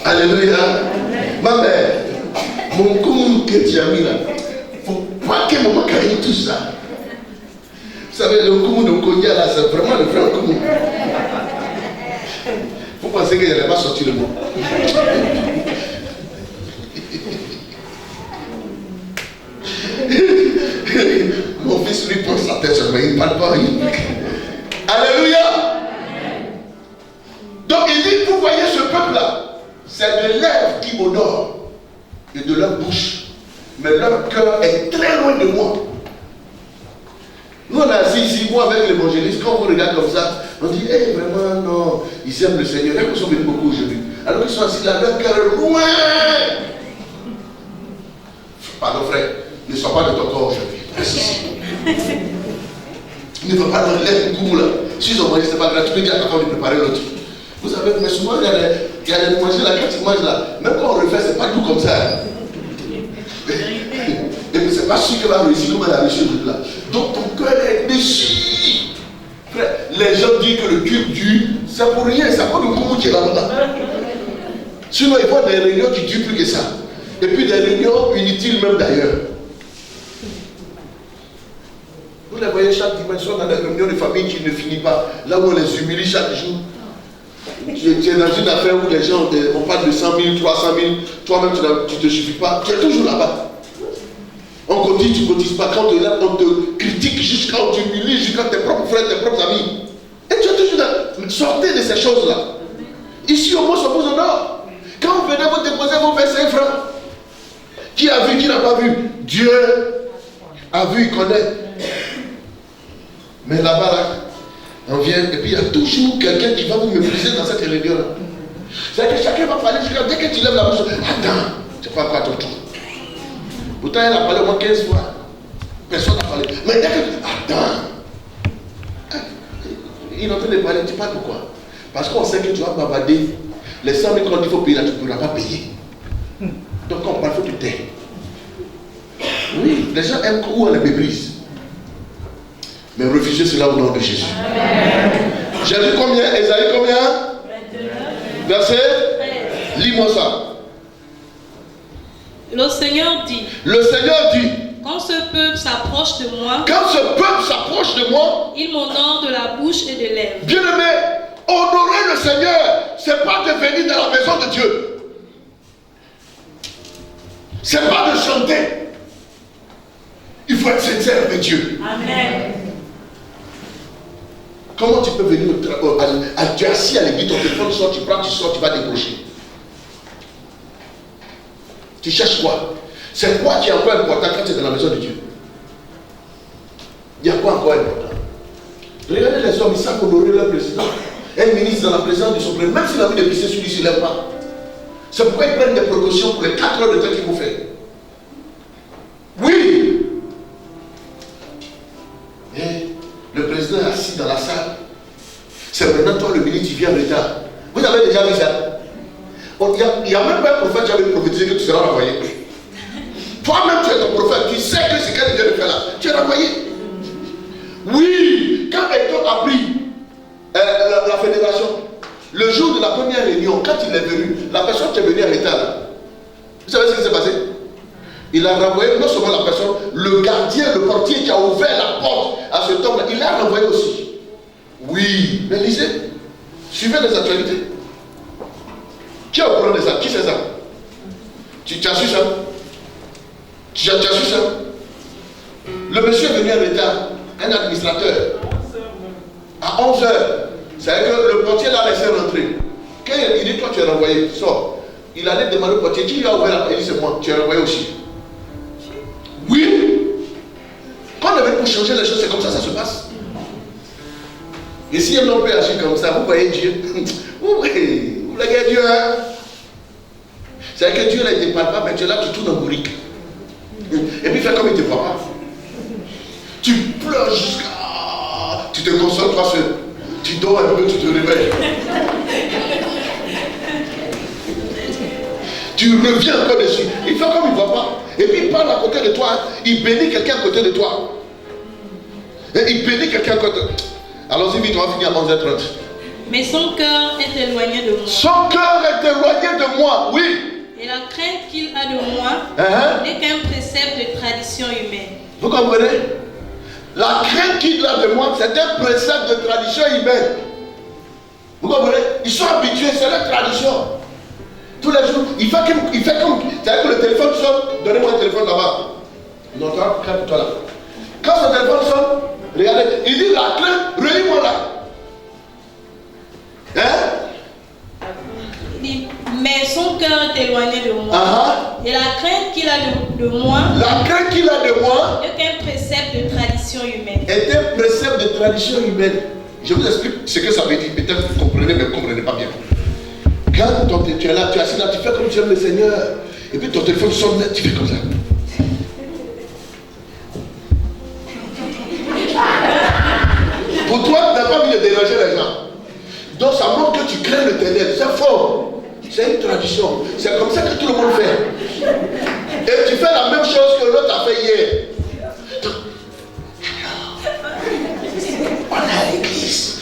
Alléluia. Ma mère, mon commune que tu as mis là, il ne faut pas que maman caille tout ça. Vous savez, le commune de Konya là, c'est vraiment le vrai commune. Vous pensez que je n'allais pas sortir le mot? Mon fils lui prend sa tête seulement, il ne parle pas. Alléluia. Donc il dit, vous voyez ce peuple-là, c'est de lèvres qui m'honorent et de leur bouche. Mais leur cœur est très loin de moi. Nous on est assis ici, moi avec l'évangéliste, quand on vous regarde comme ça, on dit, hey, vraiment non, ils aiment le Seigneur. Ils sont venus beaucoup aujourd'hui. Alors qu'ils sont assis là, leur cœur est loin. Pardon frère, ne sois pas de ton corps aujourd'hui. Ne va pas dans l'air du goût là. Si ils ont mangé, c'est pas grave, tu peux dire à ta femme de préparer l'autre. Vous savez, mais souvent il y a des manger là, quand tu manges là, même quand on le fait, c'est pas tout comme ça. Et c'est pas sûr qu'elle va réussir comme elle a réussi là. Donc ton cœur est déchiré. Frère, les gens disent que le culte dure, c'est pour rien, c'est pas de comment qui est là-bas. Sinon, ils voient des réunions qui durent plus que ça. Et puis des réunions inutiles même d'ailleurs. Vous les voyez chaque dimanche dans des réunions de famille qui ne finissent pas. Là où on les humilie chaque jour. Tu es dans une affaire où les gens, on parle de 100 000, 300 000, toi-même tu ne te suffis pas. Tu es toujours là-bas. On cotise, tu ne cotises pas. Quand on te critique jusqu'à on t'humilie, jusqu'à tes propres frères, tes propres amis. Et tu es toujours là. Sortez de ces choses-là. Ici, au moins, on vous honore. Quand vous venez vous déposer vos 25 francs, qui a vu, qui n'a pas vu? Dieu a vu, il connaît. Mais là-bas, là, on vient, et puis il y a toujours quelqu'un qui va vous mépriser dans cette réunion-là. C'est-à-dire que chacun va parler, dès que tu lèves la bouche, attends, c'est pas quoi ton tour. Pourtant, elle a parlé au moins 15 fois. Personne n'a parlé. Mais dès que. Attends. Il est en train de parler, tu parles pourquoi? Parce qu'on sait que tu vas bavarder. Les 100 000 quand il faut payer là, tu ne pourras pas payer. Donc quand on parle, il faut que tu t'aies. Oui, les gens aiment où on les méprise. Mais refusez cela au nom de Jésus. J'ai lu combien? Ésaïe combien? 29. Verset? Lis-moi ça. Le Seigneur dit. Le Seigneur dit. Quand ce peuple s'approche de moi. Quand ce peuple s'approche de moi. Il m'honore de la bouche et de lèvres. Bien-aimé, honorer le Seigneur, c'est pas de venir dans la maison de Dieu. C'est pas de chanter. Il faut être sincère avec Dieu. Amen. Comment tu peux venir tu es assis à l'église, ton téléphone sort, tu prends, tu sors, tu vas décrocher. Tu cherches quoi? C'est quoi qui est encore important quand tu es dans la maison de Dieu? Il y a quoi encore important? Regardez les hommes, ils savent honorer leur président. Un ministre dans la présence de son président, même s'il a envie de pisser sur lui, il ne lève pas. C'est pourquoi ils prennent des précautions pour les 4 heures de temps qu'ils vont faire. Oui! Et le président est assis dans la salle. C'est maintenant toi le ministre, tu viens en retard. Vous avez déjà vu ça? Il n'y a même pas un prophète qui avait prophétisé que tu seras renvoyé. Toi-même tu es ton prophète, tu sais que ce qu'elle vient de faire là, tu es renvoyé. Oui, quand Hector a pris la fédération, le jour de la première réunion, quand il est venu, la personne qui est venue en retard là, vous savez ce qui s'est passé? Il a renvoyé non seulement la personne, le gardien, le portier qui a ouvert la porte à cet homme-là, il l'a renvoyé aussi. Oui, mais lisez, suivez les actualités. Qui est au courant de ça? Qui sait ça? Tu as su ça? Tu as su ça? Le monsieur est venu en retard, un administrateur, à 11h. C'est-à-dire que le portier l'a laissé rentrer. Quand il dit, toi tu es renvoyé, sors. Il allait demander au portier, qui lui a ouvert la porte? Il dit, c'est moi, tu es renvoyé aussi. Oui. Quand on est venu pour changer les choses, c'est comme ça se passe. Et si un homme peut agir comme ça, vous voyez Dieu. Vous voyez Dieu, hein? C'est-à-dire que Dieu là, il ne te parle pas, mais tu es là, tu tournes en bourrique. Et puis, fais comme il ne te voit pas. Tu pleures jusqu'à. Tu te consoles toi seul. Tu dors un peu, tu te réveilles. Tu reviens encore dessus. Il fait comme il ne voit pas. Et puis, il parle à côté de toi. Il bénit quelqu'un à côté de toi. Et il bénit quelqu'un à côté. Allons-y vite, on va finir à 11h30. Mais son cœur est éloigné de moi. Son cœur est éloigné de moi, oui. Et la crainte qu'il a de moi n'est qu'un précepte de tradition humaine. Vous comprenez? La crainte qu'il a de moi, c'est un précepte de tradition humaine. Vous comprenez? Ils sont habitués, c'est leur tradition. Tous les jours, il fait comme. C'est-à-dire que le téléphone sonne, donnez-moi le téléphone là-bas. Non, toi, toi là. Quand son téléphone sonne, regardez, il dit la crainte, relis-moi là. Hein? Il dit, mais son cœur est éloigné de moi. Et la crainte qu'il a de moi. La crainte qu'il a de moi. N'est qu'un précepte de tradition humaine. Est un précepte de tradition humaine. Je vous explique ce que ça veut dire. Peut-être que vous comprenez, mais vous ne comprenez pas bien. Quand tu es là, tu es assis là, tu fais comme tu aimes le Seigneur. Et puis ton téléphone sonne, tu fais comme ça. Pour toi, tu n'as pas envie de déranger les gens. Donc ça montre que tu crains l'Éternel. C'est faux. C'est une tradition. C'est comme ça que tout le monde fait. Et tu fais la même chose que l'autre a fait hier. On est à l'église.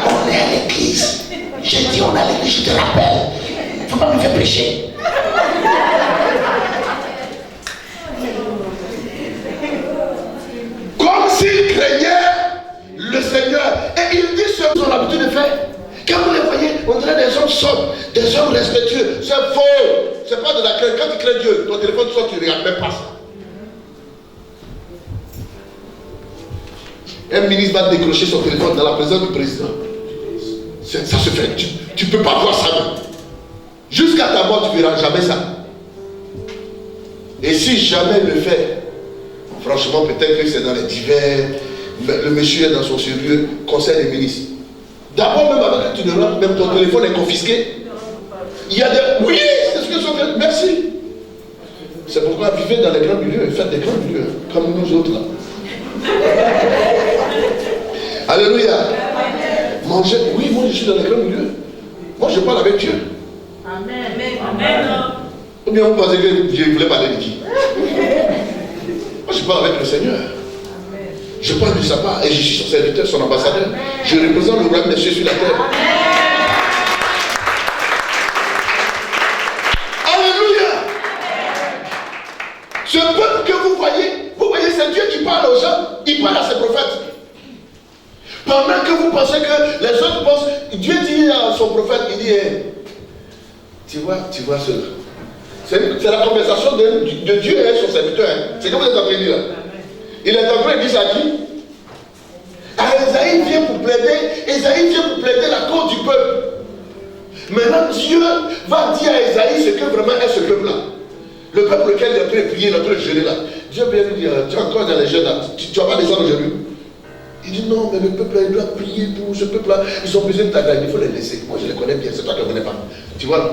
On est à l'église. Je dis on est à l'église, je te rappelle. Il ne faut pas me faire prêcher. Comme s'il craignait le Seigneur. Et il dit ce qu'ils ont l'habitude de faire. Quand vous les voyez, on dirait des hommes sobres, des hommes respectueux. C'est faux. C'est pas de la crainte. Quand tu crains Dieu, ton téléphone sort, tu ne regardes même pas ça. Un ministre va décrocher son téléphone dans la présence du président. Ça se fait. Tu ne peux pas voir ça. Jusqu'à ta mort, tu ne verras jamais ça. Et si jamais il le fait, franchement, peut-être que c'est dans les divers. Le monsieur est dans son sérieux conseil des ministres. D'abord, même avant que tu ne rentres, même ton téléphone est confisqué. Il y a des... Oui, c'est ce que sont fait. Merci. C'est pourquoi vivez dans les grands milieux, faites des grands milieux, comme nous autres là. Alléluia. Mangez. Oui, moi je suis dans les grands milieux. Moi je parle avec Dieu. Amen. Amen. Ou bien vous pensez que Dieu ne voulait parler de qui? Moi je parle avec le Seigneur. Je parle de sa part et je suis son serviteur, son ambassadeur. Je représente le royaume des cieux sur la terre. Alléluia. Ce peuple que vous voyez, c'est Dieu qui parle aux gens, il parle à ses prophètes. Pendant que vous pensez que les autres pensent, Dieu dit à son prophète, il dit, hey, tu vois cela. C'est la conversation de Dieu et son serviteur. Hein. C'est comme vous êtes en train de dire. Il est en train de dire ça à qui? À Esaïe vient pour plaider la cause du peuple. Maintenant, Dieu va dire à Esaïe ce que vraiment est ce peuple-là. Le peuple lequel il est en train de prier, il est en train de gérer là. Dieu vient lui dire, tu es encore dans les jeunes là, tu vas pas descendre aujourd'hui. Il dit non, mais le peuple là, il doit prier pour ce peuple-là. Ils ont besoin de ta grâce, il faut les laisser. Moi je les connais bien, c'est toi qui ne les connais pas. Tu vois là,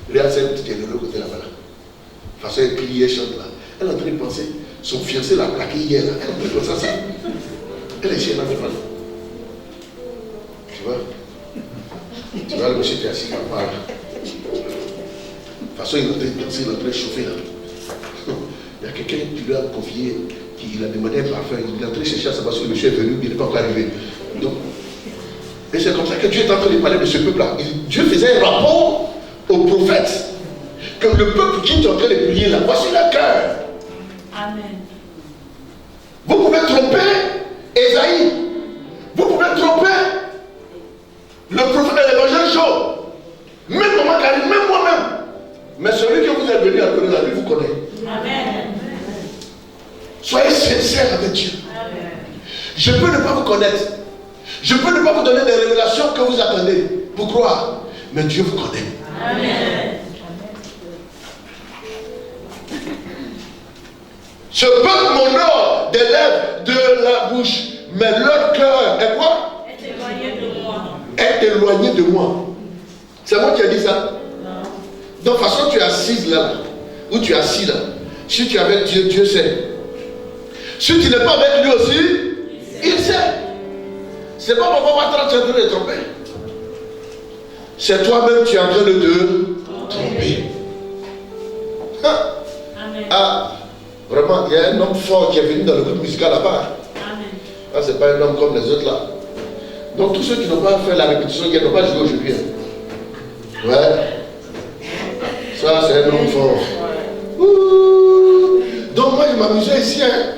regarde celle qui est de l'autre côté là-bas. De toute façon, elle prie, elle chante là. Elle est en train de penser, son fiancé l'a plaqué hier là. Elle est en train de penser à ça. Elle est chez elle, elle Tu vois, le monsieur qui est assis quelque part là. De toute façon, il est en train de danser, il est en train de chauffer là. Il y a quelqu'un qui lui a confié, qui a demandé un parfum, il est en train de chercher à savoir si le monsieur est venu, il n'est pas encore arrivé. Donc, et c'est comme ça que Dieu est en train de parler de ce peuple-là. Dieu faisait un rapport aux prophètes que le peuple qui est en train de prier là, voici leur cœur. Amen. Vous pouvez tromper Esaïe. Vous pouvez tromper le prophète de l'évangile Job. Même maman Karine, même moi-même. Mais celui que vous êtes venu adorer là, lui vous connaît. Amen. Soyez sincères avec Dieu. Amen. Je peux ne pas vous connaître. Je peux ne pas vous donner des révélations que vous attendez pour croire. Mais Dieu vous connaît. Amen. Ce peuple m'honore des lèvres, de la bouche, mais leur cœur est quoi? Est éloigné de moi. Est éloigné de moi. C'est moi qui ai dit ça? Non. De toute façon, tu es assise là, ou tu es assis là. Si tu es avec Dieu, Dieu sait. Si tu n'es pas avec lui aussi, il sait. C'est pas pour pouvoir tu es en train de tromper. C'est toi-même qui es en train de te tromper. Ah, vraiment, il y a un homme fort qui est venu dans le groupe musical là-bas. Ah, c'est pas un homme comme les autres là. Donc tous ceux qui n'ont pas fait la répétition, qui n'ont pas joué aujourd'hui. Hein. Ouais. Ça, c'est un homme fort. Ouh. Donc moi, je m'amusais ici. Hein.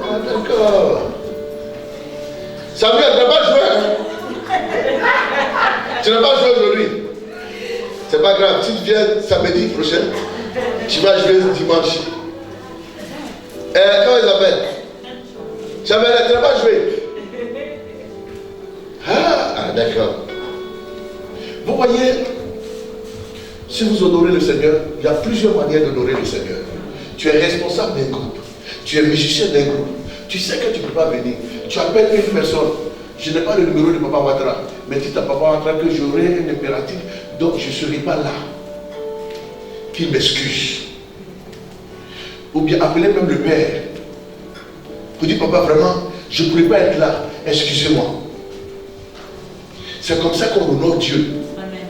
Ah, d'accord. Samuel, tu n'as pas joué. Hein. Tu n'as pas joué aujourd'hui. C'est pas grave. Si tu viens samedi prochain, tu vas jouer dimanche. Comment ils appellent? Samuel, tu n'as pas joué. Ah, d'accord. Vous voyez, si vous honorez le Seigneur, il y a plusieurs manières d'honorer le Seigneur. Tu es responsable d'un groupe. Tu es musicien d'un groupe. Tu sais que tu ne peux pas venir. Tu appelles une personne. Je n'ai pas le numéro de Papa Ouattara. Mais dis à Papa Ouattara que j'aurai un impératif. Donc je ne serai pas là. Qu'il m'excuse. Ou bien appelez même le Père. Vous dites, Papa, vraiment, je ne pourrais pas être là. Excusez-moi. C'est comme ça qu'on honore Dieu. Amen.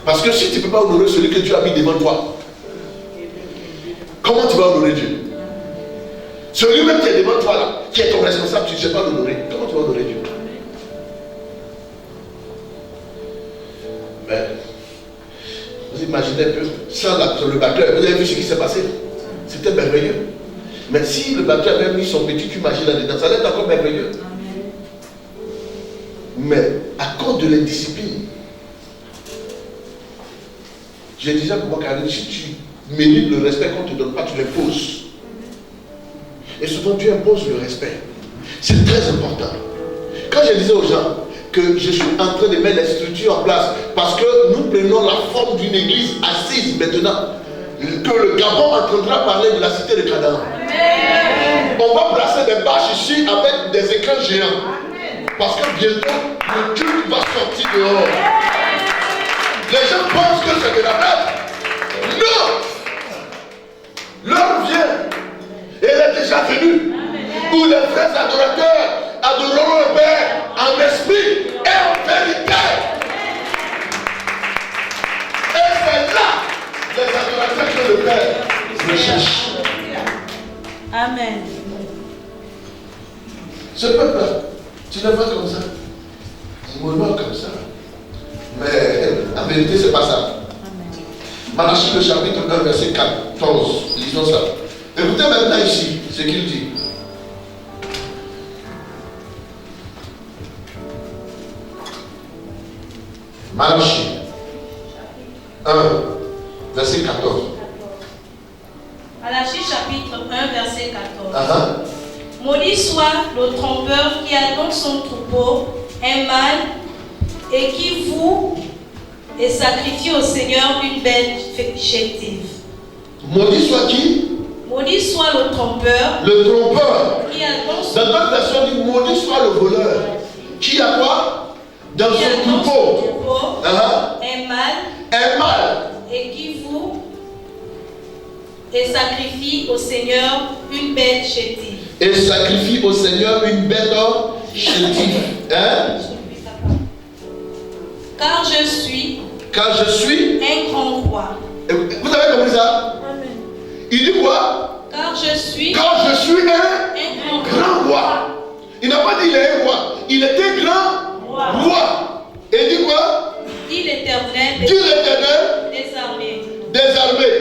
Parce que si tu ne peux pas honorer celui que Dieu a mis devant toi, comment tu vas honorer Dieu? Celui-même qui est devant toi là, qui est ton responsable, tu ne sais pas l'honorer. Comment tu vas honorer Dieu? Mais vous imaginez un peu, sans le batteur, vous avez vu ce qui s'est passé? C'était merveilleux. Mais si le batteur avait mis son petit imagine là-dedans, ça allait être encore merveilleux. Mais à cause de l'indiscipline, je disais pour moi, Karine, si tu mérites le respect qu'on ne te donne pas, tu l'imposes. Et souvent Dieu impose le respect. C'est très important. Quand je disais aux gens que je suis en train de mettre les structures en place, parce que nous prenons la forme d'une église assise maintenant, que le Gabon entendra parler de la cité de Canaan. On va placer des bâches ici avec des écrans géants. Parce que bientôt, le culte va sortir dehors. Les gens pensent que c'est de la blague. Non! L'heure vient. Et elle est déjà venue. Où les vrais adorateurs adoreront le Père en esprit et en vérité. Et c'est là les adorateurs que le Père recherche. Amen. Ce peuple-là, tu le vois comme ça. Il me voit comme ça. Mais en vérité, c'est pas ça. Malachie, le chapitre 1, verset 14. Lisons ça. Écoutez maintenant ici ce qu'il dit. Malachie 1, verset 14. Malachie chapitre 1, verset 14. Uh-huh. Maudit soit le trompeur qui a dans son troupeau un mâle et qui voue et sacrifie au Seigneur une bête chétive. Maudit soit qui? Maudit soit le trompeur. Le trompeur. Qui a dans son... Dans notre version, dit maudit soit le voleur. Qui a quoi? Dans son troupeau. Un mâle. Un mâle. Et qui voue et sacrifie au Seigneur une bête chétive. Et sacrifie au Seigneur une bête chétive. Hein? Car je suis un grand roi. Vous avez compris ça? Amen. Il dit quoi? Car je suis un grand roi. Il n'a pas dit il est un roi. Il est un grand roi. Et il dit quoi? Dit l'Éternel des armées.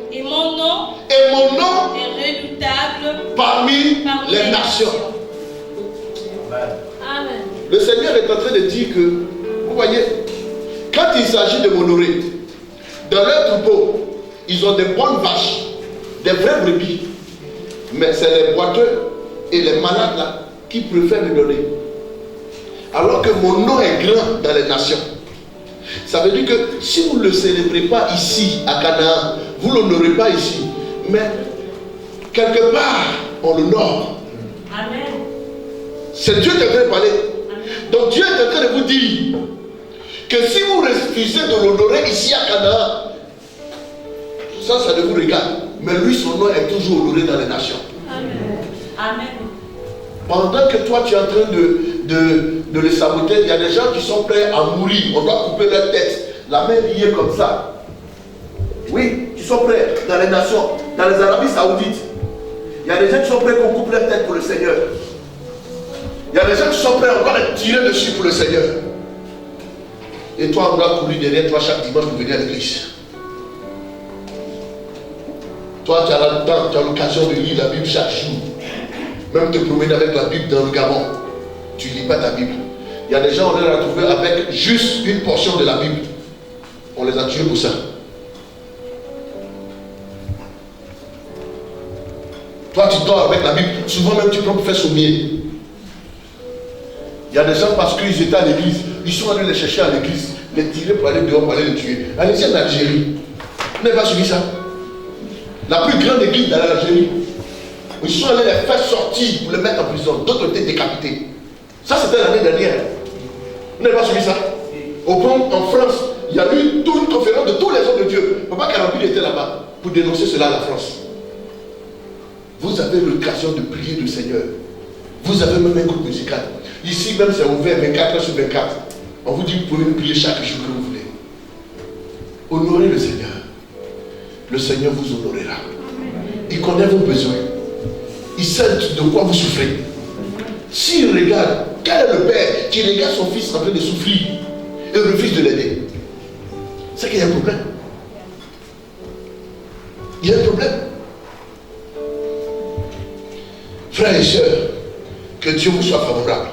Et mon nom est redoutable parmi les nations. Amen. Le Seigneur est en train de dire que, vous voyez, quand il s'agit de m'honorer, dans leur troupeau, ils ont des bonnes vaches, des vraies brebis. Mais c'est les boiteux et les malades là qui préfèrent me donner. Alors que mon nom est grand dans les nations. Ça veut dire que si vous ne le célébrez pas ici, à Canaan, vous ne l'honorez pas ici. Mais quelque part, on l'honore. Amen. C'est Dieu qui est en train de parler. Amen. Donc Dieu est en train de vous dire que si vous refusez de l'honorer ici à Canaan, ça ne vous regarde. Mais lui, son nom est toujours honoré dans les nations. Amen. Amen. Pendant que toi, tu es en train de le saboter, il y a des gens qui sont prêts à mourir. On doit couper leur tête, la main liée comme ça. Oui, qui sont prêts dans les nations, dans les Arabies Saoudites. Il y a des gens qui sont prêts qu'on coupe leur tête pour le Seigneur. Il y a des gens qui sont prêts, on doit les tirer dessus pour le Seigneur. Et toi, on doit courir derrière toi chaque dimanche pour venir à l'église. Toi, tu as l'occasion de lire la Bible chaque jour. Même te promener avec la Bible dans le Gabon. Tu ne lis pas ta Bible. Il y a des gens, on les a retrouvés avec juste une portion de la Bible. On les a tués pour ça. Toi, tu dors avec la Bible. Souvent même, tu prends pour faire sommier. Il y a des gens, parce qu'ils étaient à l'église, ils sont allés les chercher à l'église, les tirer pour aller dehors, pour aller les tuer. Allez-y en Algérie. Vous n'avez pas suivi ça? La plus grande église dans l'Algérie. Ils sont allés les faire sortir pour les mettre en prison. D'autres étaient décapités. Ça, c'était l'année dernière. Vous n'avez pas suivi ça? En France, il y a eu toute une conférence de tous les hommes de Dieu. Papa Karabil était là-bas pour dénoncer cela à la France. Vous avez l'occasion de prier le Seigneur. Vous avez même un groupe musical. Ici même, c'est ouvert 24 heures sur 24. On vous dit, vous pouvez prier chaque jour que vous voulez. Honorez le Seigneur. Le Seigneur vous honorera. Il connaît vos besoins. Il sait de quoi vous souffrez. S'il regarde, quel est le père qui regarde son fils en train de souffrir et refuse de l'aider? C'est qu'il y a un problème. Il y a un problème. Frères et sœurs, que Dieu vous soit favorable.